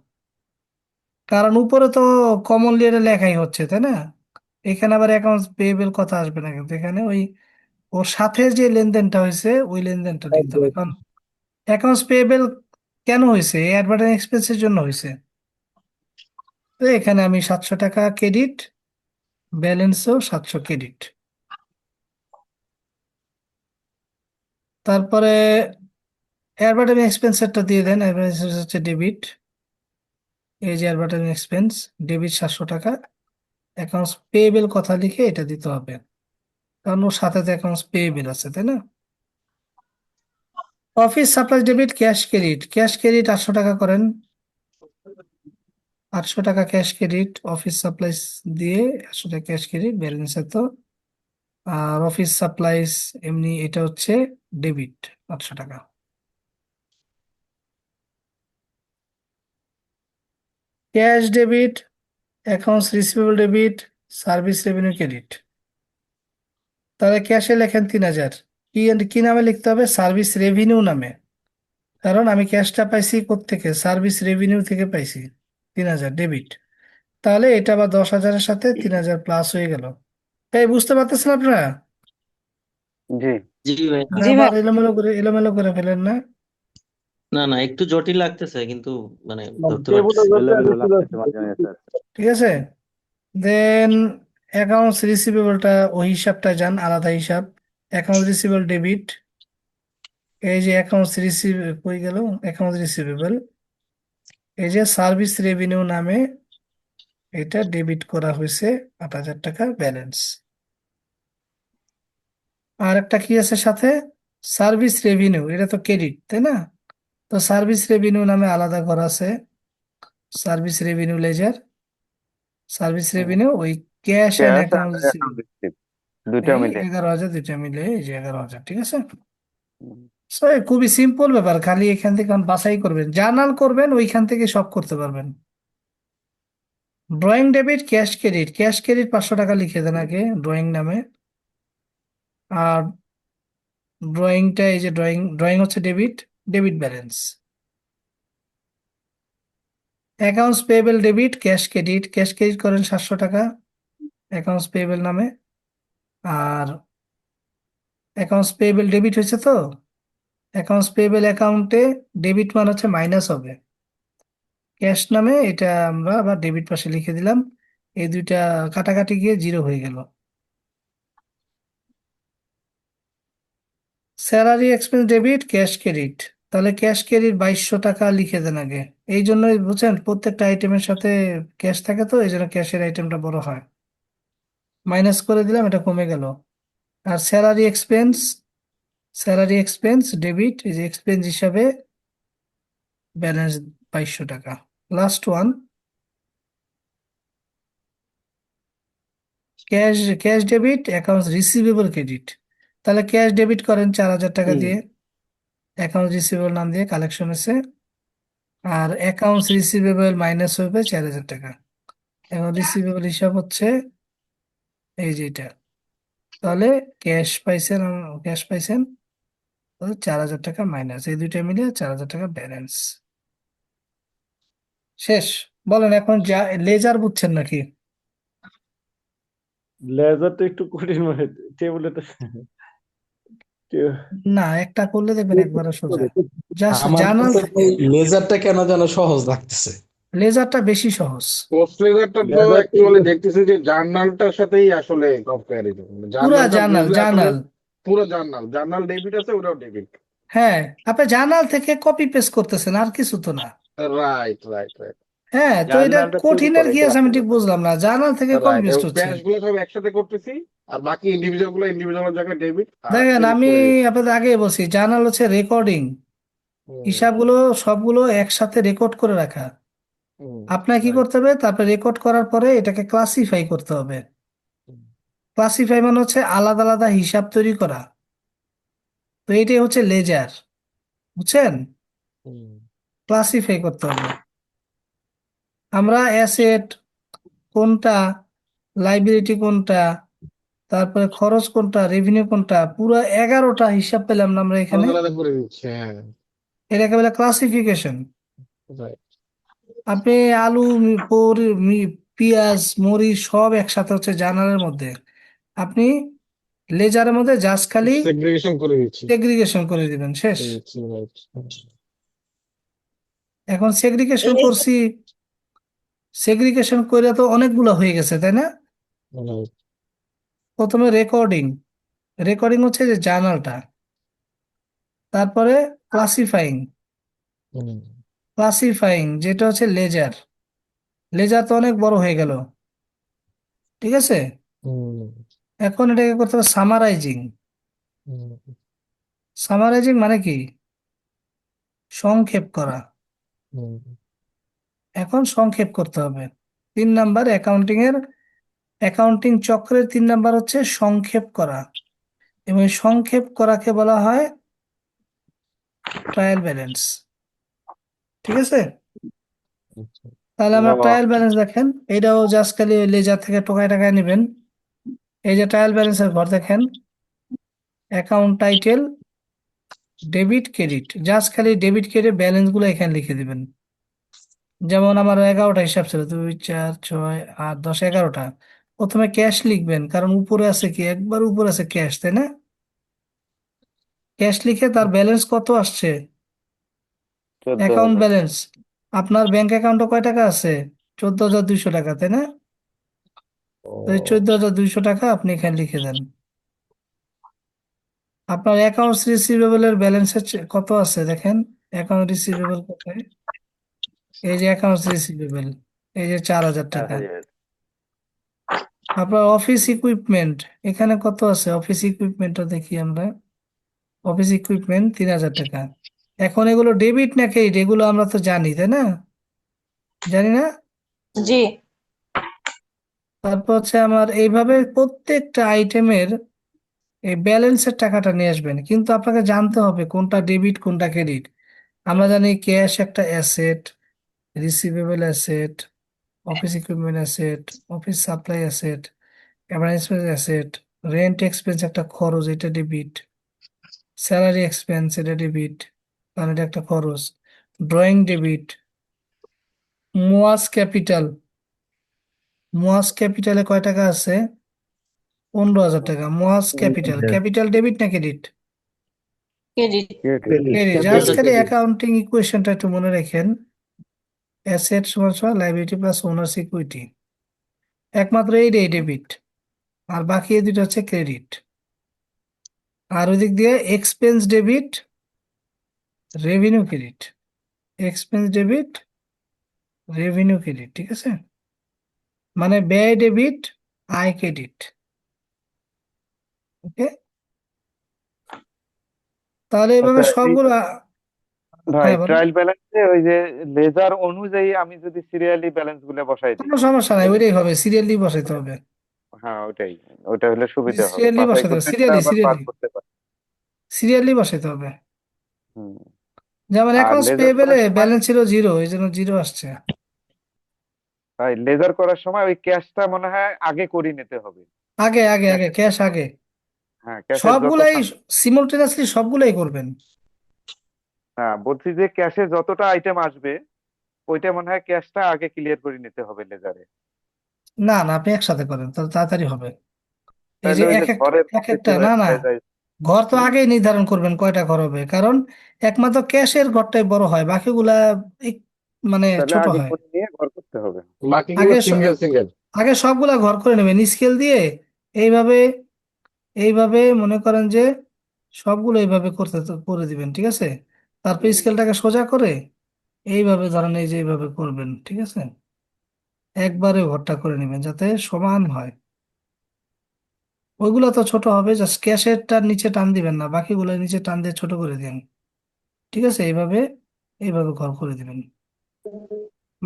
কারণ উপরে তো কমনলি এটা লেখাই হচ্ছে, তাই না? এখানে আবার অ্যাকাউন্টস পেয়েবল কথা আসবে না, কিন্তু এখানে ওই ওর সাথে যে লেনদেনটা হয়েছে ওই লেনদেনটা লিখতে হবে। একদম। কারণ অ্যাকাউন্টস পেয়েবল কেন হয়েছে? অ্যাডভার্টাইজিং এক্সপেন্সের জন্য হয়েছে। তো এখানে আমি 700 টাকা ক্রেডিট, ব্যালেন্সও 700 ক্রেডিট। তারপরে অ্যাডভার্টাইজিং এক্সপেন্সেরটা দিয়ে দেন, অ্যাডভার্টাইজিং হচ্ছে ডেবিট। এই যে অ্যাডভার্টাইজিং এক্সপেন্স, ডেবিট 700 টাকা। অ্যাকাউন্টস পেয়েবল কথা লিখে এটা দিতে হবে, কারণ ওর সাথে তো অ্যাকাউন্টস পেয়েবল আছে, তাই না? Office supply debit, cash credit. Cash credit 800 টাকা করেন, 800 টাকা ক্যাশ ক্রেডিট অফিস সাপ্লাইস দিয়ে, 800 টাকা ক্যাশ ক্রেডিট ব্যালেন্স এত। আর অফিস সাপ্লাইস এমনি এটা হচ্ছে ডেবিট, 800 টাকা। Cash debit, accounts receivable debit, service revenue credit. তাহলে ক্যাশে লেখেন 3000, কি নামে লিখতে হবে? সার্ভিস রেভিনিউ নামে, কারণ আমি ক্যাশটা পাইছি কোত্থেকে? সার্ভিস রেভিনিউ থেকে পাইছি, 3000 ডেবিট। তাহলে এটা আবার 10,000-এর সাথে 3000 প্লাস হয়ে গেল। তাই বুঝতে পারতেছেন আপনারা? জি জি ভাই। না জি আবার ভাই। এলোমেলো করে ফেলেন না? না না, একটু জটিল লাগতেছে কিন্তু মানে ধরতে টেবিলের পারতেছি। মধ্যে এলোমেলো আমি লাগতেছে মাঝে মাঝে স্যার। ঠিক আছে, দেন অ্যাকাউন্টস রিসিভেবলটা ওই হিসাবটা যান, আলাদা হিসাব। অ্যাকাউন্টস রিসিভেবল ডেবিট, এই যে অ্যাকাউন্টস রিসিভ কই গেল, অ্যাকাউন্টস রিসিভেবল, এই যে সার্ভিস রেভিনিউ নামে এটা ডেবিট করা হয়েছে, 8,000 টাকা ব্যালেন্স। আর একটা কি আছে সাথে? সার্ভিস রেভিনিউ, এটা তো ক্রেডিট, তাই না? তো সার্ভিস রেভিনিউ নামে আলাদা করা আছে, service revenue ledger. Service revenue ওই ক্যাশ অ্যান্ড ক্যাশ আর অ্যাকাউন্ট অ্যাকাউন্ট রিসিভ দুইটা এই মিলে। 11,000, দুইটা মিলে এই যে 11,000, ঠিক আছে। হুম। সো খুবই সিম্পল ব্যাপার, খালি এখান থেকে বাছাই করবেন, জার্নাল করবেন, ওইখান থেকে সব করতে পারবেন। Drawing debit, cash credit. Cash credit 500 টাকা লিখে দেন আগে ড্রয়িং নামে। আর ড্রয়িংটা এই যে ড্রয়িং, ড্রয়িং হচ্ছে debit, debit balance. Accounts payable debit, cash credit. Cash credit করেন 700 টাকা অ্যাকাউন্টস পেয়েবল নামে। আর অ্যাকাউন্টস পেয়েবল ডেবিট হয়েছে তো, অ্যাকাউন্টস পেয়েবল অ্যাকাউন্টে ডেবিট মান হচ্ছে মাইনাস হবে, ক্যাশ নামে এটা আমরা আবার ডেবিট পাশে লিখে দিলাম। এই দুইটা কাটাকাটি গিয়ে 0 হয়ে গেল। Salary expense debit, cash credit. তাহলে ক্যাশ ক্রেডিট 2200 টাকা লিখে দেন আগে। এই জন্যই বুঝছেন, প্রত্যেকটা আইটেমের সাথে ক্যাশ থাকে তো, এই জন্য ক্যাশের আইটেমটা বড় হয়। মাইনাস করে দিলাম, এটা কমে গেল। আর salary expense, salary expense debit, এই যে এক্সপেন্স হিসাবে ব্যালেন্স 2200 টাকা। Last one, cash, cash debit, accounts receivable credit. তাহলে ক্যাশ ডেবিট করেন 4,000 টাকা দিয়ে, অ্যাকাউন্ট রিসিভেবল নাম দিয়ে কালেকশন আছে। আর অ্যাকাউন্টস রিসিভেবল মাইনাস হবে 4,000 টাকা। এখন রিসিভেবল হিসাব হচ্ছে এই যে এটা। তাহলে ক্যাশ পাইছেন, ক্যাশ পাইছেন 4,000 টাকা মাইনাস, এই দুইটা মিলে 4,000 টাকা ব্যালেন্স। শেষ। বলেন এখন, যা লেজার বুঝছেন নাকি? লেজার তো একটু কঠিন মানে টেবিলে তো না, একটা করলে দেখবেন একবারে সোজা। জাস্ট আমার জার্নাল, কাছে ভাই লেজারটা কেন যেন সহজ লাগতেছে। লেজারটা বেশি সহজ। পোস্টলেজারটা তো লেজার অ্যাকচুয়ালি দেখতেছি যে জার্নালটার সাথেই আসলে কম্পারিজন, পুরা জার্নালটা জার্নাল, বুঝলে আসলে জার্নাল। পুরো জার্নাল, জার্নাল ডেবিট আছে, ওটাও ডেবিট। হ্যাঁ, আপনি জার্নাল থেকে কপি পেস্ট করতেছেন, আর কিছু তো না। রাইট রাইট রাইট হ্যাঁ, তো এটা জার্নালটা তৈরি কঠিনের করে কি এটা আছে আমি ঠিক আসলে বুঝলাম না, জার্নাল থেকে কপি রাইট, পেস্ট এবং হচ্ছে। ক্যাশ গুলো সব একসাথে করতেছি, আর বাকি ইন্ডিভিজুয়াল জায়গায় ডেবিট আর দেখেন, ক্রেডিট আমি করে দিচ্ছি। আপনাদের আগে বলছি, জার্নাল হচ্ছে রেকর্ডিং, হুম হিসাবগুলো সবগুলো একসাথে রেকর্ড করে রাখা। আপনার কি right. করতে হবে, তারপরে রেকর্ড করার পরে এটাকে ক্লাসিফাই করতে হবে। ক্লাসিফাই মানে হচ্ছে আলাদা আলাদা হিসাব তৈরি করা। তো এটাই হচ্ছে লেজার, বুঝছেন? ক্লাসিফাই করতে হবে। আমরা অ্যাসেট কোনটা, লাইবিলিটি কোনটা, তারপরে খরচ কোনটা, রেভিনিউ কোনটা, পুরো 11টা হিসাব পেলাম না আমরা এখানে। আলাদা আলাদা করে দিচ্ছে, হ্যাঁ, এটাকে বলে ক্লাসিফিকেশন। right. আপনি আলু, পেঁয়াজ, মরিচ সব একসাথে হচ্ছে জার্নালের মধ্যে, আপনি লেজারের মধ্যে জাস্ট খালি সেগ্রিগেশন করে দিচ্ছি, সেগ্রিগেশন করে দিবেন, শেষ। right. এখন সেগ্রিগেশন করছি, সেগ্রিগেশন করে তো অনেকগুলো হয়ে গেছে, তাই না? Right. প্রথমে রেকর্ডিং, রেকর্ডিং হচ্ছে যে জার্নালটা, তারপরে ক্লাসিফাইং, হুম, ক্লাসিফাইং যেটা হচ্ছে লেজার, লেজার তো অনেক বড় হয়ে গেল, ঠিক আছে? হুম, এখন এটাকে করতে হবে সামারাইজিং। হুম, সামারাইজিং মানে কি? সংক্ষেপ করা। হুম, এখন সংক্ষেপ করতে হবে। 3 নাম্বার অ্যাকাউন্টিং এর, অ্যাকাউন্টিং চক্রের 3 নাম্বার হচ্ছে সংক্ষেপ করা, এবং এই সংক্ষেপ করাকে বলা হয় ট্রায়াল ব্যালেন্স, ঠিক আছে? আচ্ছা, তাহলে আমরা বাবা, ট্রায়াল ব্যালেন্স দেখেন, এটাও জাস্ট খালি লেজার থেকে টোকায় টাকায় নেবেন। এই যে ট্রায়াল ব্যালেন্সের ঘর দেখেন, account title, debit credit, just খালি ডেবিট ক্রেডিট ব্যালেন্স গুলো এখানে লিখে দিবেন। যেমন আমার 11টা হিসাব ছিল, 2 4 6 8 10, 11টা। প্রথমে ক্যাশ লিখবেন, কারণ উপরে আছে কি, একবার উপরে আছে ক্যাশ, তাই না? ক্যাশ লিখে তার ব্যালেন্স কত আসছে, 14,000। Account balance. আপনার ব্যাংক অ্যাকাউন্টে কয় টাকা আছে? 14,200 টাকা, তাই না? ও, তো এই 14,200 টাকা আপনি এখানে লিখে দেন। আপনার অ্যাকাউন্টস রিসিভেবল এর ব্যালেন্স কত আছে দেখেন, অ্যাকাউন্ট রিসিভেবল কোথায়? এই যে অ্যাকাউন্টস রিসিভেবল, এই যে 4,000 টাকা। 4,000। আপনার অফিস ইকুইপমেন্ট এখানে কত আছে? অফিস ইকুইপমেন্টটা দেখি আমরা, অফিস ইকুইপমেন্ট 3,000 টাকা। এখন এগুলো ডেবিট না ক্রেডিট, এগুলো আমরা তো জানি, তাই না? জানি না? জি। তারপর হচ্ছে আমার এইভাবে প্রত্যেকটা আইটেমের এই ব্যালেন্সের টাকাটা নিয়ে আসবেন, কিন্তু আপনাকে জানতে হবে কোনটা ডেবিট কোনটা ক্রেডিট। আমরা জানি ক্যাশ একটা asset, receivable asset, office equipment asset, office supply asset, advancement asset, rent expense একটা খরচ, এটা ডেবিট, স্যালারি এক্সপেন্স এটা ডেবিট, কারণ এটা একটা খরচ, ড্রয়িং ডেবিট, মোয়াস ক্যাপিটাল, মোয়াস ক্যাপিটালে কয় টাকা আছে? 15,000 টাকা। মোয়াস ক্যাপিটাল, ক্যাপিটাল ডেবিট না ক্রেডিট? ক্রেডিট। ক্রেডিট। জাস্ট খালি অ্যাকাউন্টিং ইকুয়েশনটা একটু মনে রাখেন, অ্যাসেট সমান সমান লাইবিলিটি প্লাস ওনার্স ইকুইটি, একমাত্র এই ডেবিট, আর বাকি এই দুটো হচ্ছে ক্রেডিট। আর ওই দিক দিয়ে expense debit, revenue credit, expense debit, revenue credit, ঠিক আছে? মানে ব্যয় ডেবিট, আয় ক্রেডিট, ওকে? তাহলে এইভাবে আচ্ছা, সবগুলো ভাই হ্যাঁ বলেন। ট্রায়াল ব্যালেন্সে ওই যে লেজার অনুযায়ী আমি যদি সিরিয়ালি ব্যালেন্স গুলো বসাই দিই, কোনো সমস্যা নাই, তাহলে ওইটাই হবে, সিরিয়ালি বসাইতে হবে। হ্যাঁ ওইটাই, ওইটা হলে সুবিধা হবে, সিরিয়ালি বাছাই বসাইতে হবে, করতে গেলে সিরিয়ালি আবার পার সিরিয়ালি করতে পারি। সিরিয়ালি বসাইতে হবে। হুম। যেমন আর অ্যাকাউন্টস লেজার পেয়েবেলে করার সময়, ব্যালেন্স ছিল 0, এই জন্য 0 আসছে। ভাই লেজার করার সময় ওই ক্যাশটা মনে হয় আগে করে নিতে হবে। আগে আগে আগে ক্যাশের, ক্যাশ আগে, হ্যাঁ ক্যাশের যত সবগুলাই সিমultaneously সবগুলাই করবেন। হ্যাঁ বলছি যে ক্যাশে যতটা আইটেম আসবে ওইটা মনে হয় ক্যাশটা আগে ক্লিয়ার করে নিতে হবে লেজারে। না না, আপনি একসাথে করেন তাহলে তাড়াতাড়ি হবে। এই তাহলে যে ওই যে এক এক ঘরের এক মধ্যে একটা, না কিভাবে না, মিলে যায়। ঘর তো হুম। আগেই নির্ধারণ করবেন কয়টা ঘর হবে, কারণ একমাত্র ক্যাশের ঘরটাই বড় হয়, বাকিগুলা এক- মানে তাহলে ছোট আগে হয়। করে নিয়ে ঘর করতে হবে। বাকিগুলো আগে সিঙ্গেল সিঙ্গেল। আগে সবগুলা ঘর করে নেবেন স্কেল দিয়ে, এইভাবে, এইভাবে মনে করেন যে সবগুলো এইভাবে করে দিবেন, ঠিক আছে? তারপর স্কেলটাকে সোজা করে এইভাবে ধরেন, এই যে এইভাবে করবেন, ঠিক আছে? একবারে ঘরটা করে নেবেন যাতে সমান হয়। ওইগুলো তো ছোট হবে, জাস্ট ক্যাশেরটা নিচে টান দিবেন না, বাকিগুলো নিচে টান দিয়ে ছোট করে দিন, ঠিক আছে? এইভাবে, এইভাবে ঘর করে দিবেন।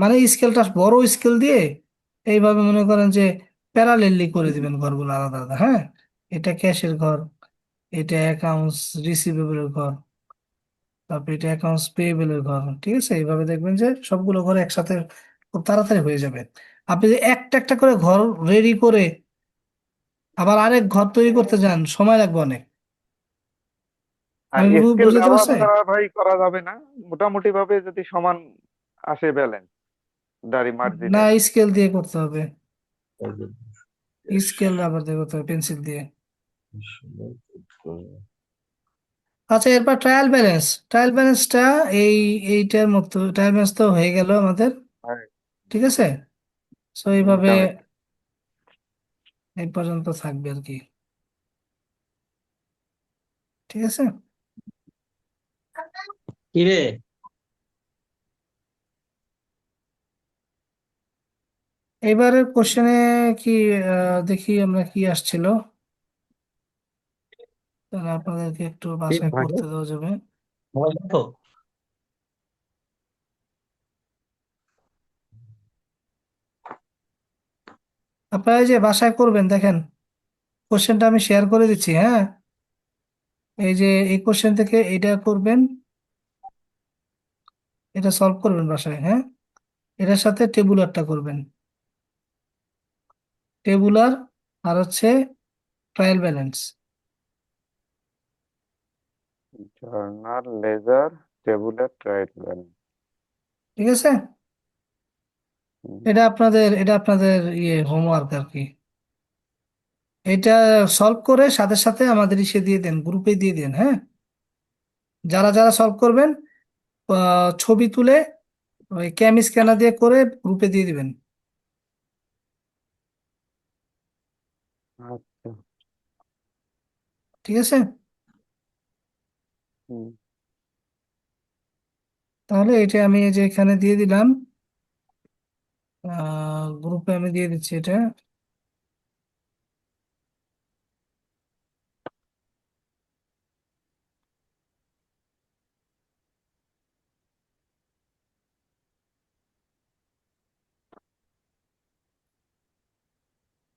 মানে স্কেলটা বড় স্কেল দিয়ে এইভাবে মনে করেন যে প্যারালেললি করে দিবেন ঘরগুলো আলাদা আলাদা, হ্যাঁ। এটা ক্যাশের ঘর, এটা অ্যাকাউন্টস রিসিভেবলের ঘর, তারপর এটা অ্যাকাউন্টস পেয়েবলের ঘর, ঠিক আছে। এইভাবে দেখবেন যে সবগুলো ঘর একসাথে খুব তাড়াতাড়ি হয়ে যাবে। আপনি যদি একটা একটা করে ঘর রেডি করে আবার আরেক ঘর তৈরি করতে যান, সময় লাগবে অনেক। আর আমি স্কেল বুঝতে ব্যবহার পারছি। ছাড়া ভাই করা যাবে না? মোটামুটি ভাবে যদি সমান আসে ব্যালেন্স দাড়ি না, মার্জিনে। স্কেল দিয়ে করতে হবে, স্কেল রাবার দিয়ে করতে হবে, পেন্সিল দিয়ে। আচ্ছা, এরপর ট্রায়াল ব্যালেন্সটা এই এইটার মতো ট্রায়াল ব্যালেন্স তো হয়ে গেল আমাদের, আর ঠিক আছে। তো এইভাবে ইনকামে এই পর্যন্ত থাকবে আর কি, ঠিক আছে। কিরে, এবারের কোশ্চেনে কি দেখি আমরা কি আসছিল, তাহলে আপনাদেরকে একটু ঠিক বাসায় ভালো করতে দেওয়া যাবে। ভালো তো। আপনারা এই যে বাসায় করবেন, দেখেন কোশ্চেনটা আমি শেয়ার করে দিচ্ছি, হ্যাঁ। এই যে এই কোশ্চেন থেকে এটা করবেন, এটা সলভ করবেন বাসায়, হ্যাঁ। এটার সাথে টেবুলারটা করবেন, টেবুলার আর হচ্ছে trial balance, journal ledger tabular trial balance. ঠিক আছে। এটা আপনাদের হোমওয়ার্ক আর কি। এটা সলভ করে সাথে সাথে আমাদের ইসে দিয়ে দেন, গ্রুপে দিয়ে দেন, হ্যাঁ। যারা যারা সলভ করবেন ছবি তুলে ওই ক্যাম স্ক্যানার দিয়ে করে গ্রুপে দিয়ে দিবেন। আচ্ছা। ঠিক আছে। হুম। তাহলে এটা আমি এই যে এখানে দিয়ে দিলাম, গ্রুপে আমি দিয়ে দিচ্ছি এটা।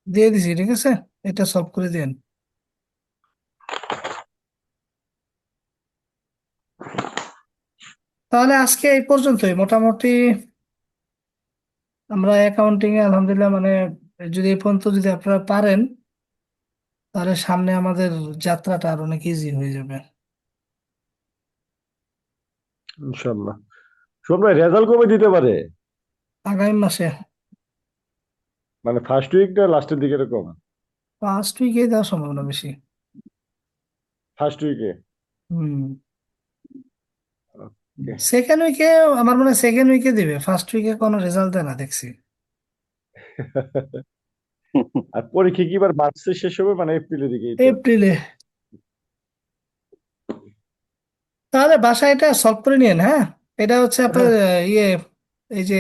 দিয়ে দিছি, ঠিক আছে। এটা সলভ করে দিন। তাহলে আজকে এই পর্যন্তই মোটামুটি। আমরা অ্যাকাউন্টিং এ আলহামদুলিল্লাহ মানে যদি এই পর্যন্ত যদি আপনারা পারেন, তাহলে সামনে আমাদের যাত্রাটা আর অনেক ইজি হয়ে যাবে। ইনশাল্লাহ। শোন ভাই, রেজাল্ট কবে দিতে পারে? আগামী মাসে মানে ফার্স্ট উইক না লাস্টের দিকে এরকম? ফার্স্ট উইকে দেওয়ার সম্ভাবনা বেশি। ফার্স্ট উইকে। হুম। ওকে। সেকেন্ড উইকে, আমার মনে হয় সেকেন্ড উইকে দিবে, ফার্স্ট উইকে কোনো রেজাল্ট দেয় না দেখছি। আর পরীক্ষা কি এবার মার্চে শেষ হবে, মানে এপ্রিলের দিকেই তো? এপ্রিলে। তাহলে বাসায় এটা সলভ করে নিন, হ্যাঁ। এটা হচ্ছে আপনার হ্যাঁ। ইয়ে এই যে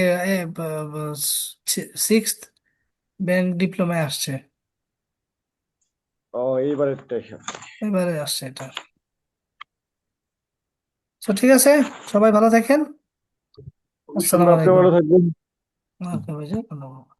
সিক্সথ ব্যাংক ডিপ্লোমায় আসছে, ও, এইবারেরটা। এবারে আসছে এটা। তো ঠিক আছে, সবাই ভালো থাকেন। আসসালামু ইনশাল্লাহ, আপনি আলাইকুম। ভালো থাকবেন। ওকে ভাইজান, ধন্যবাদ।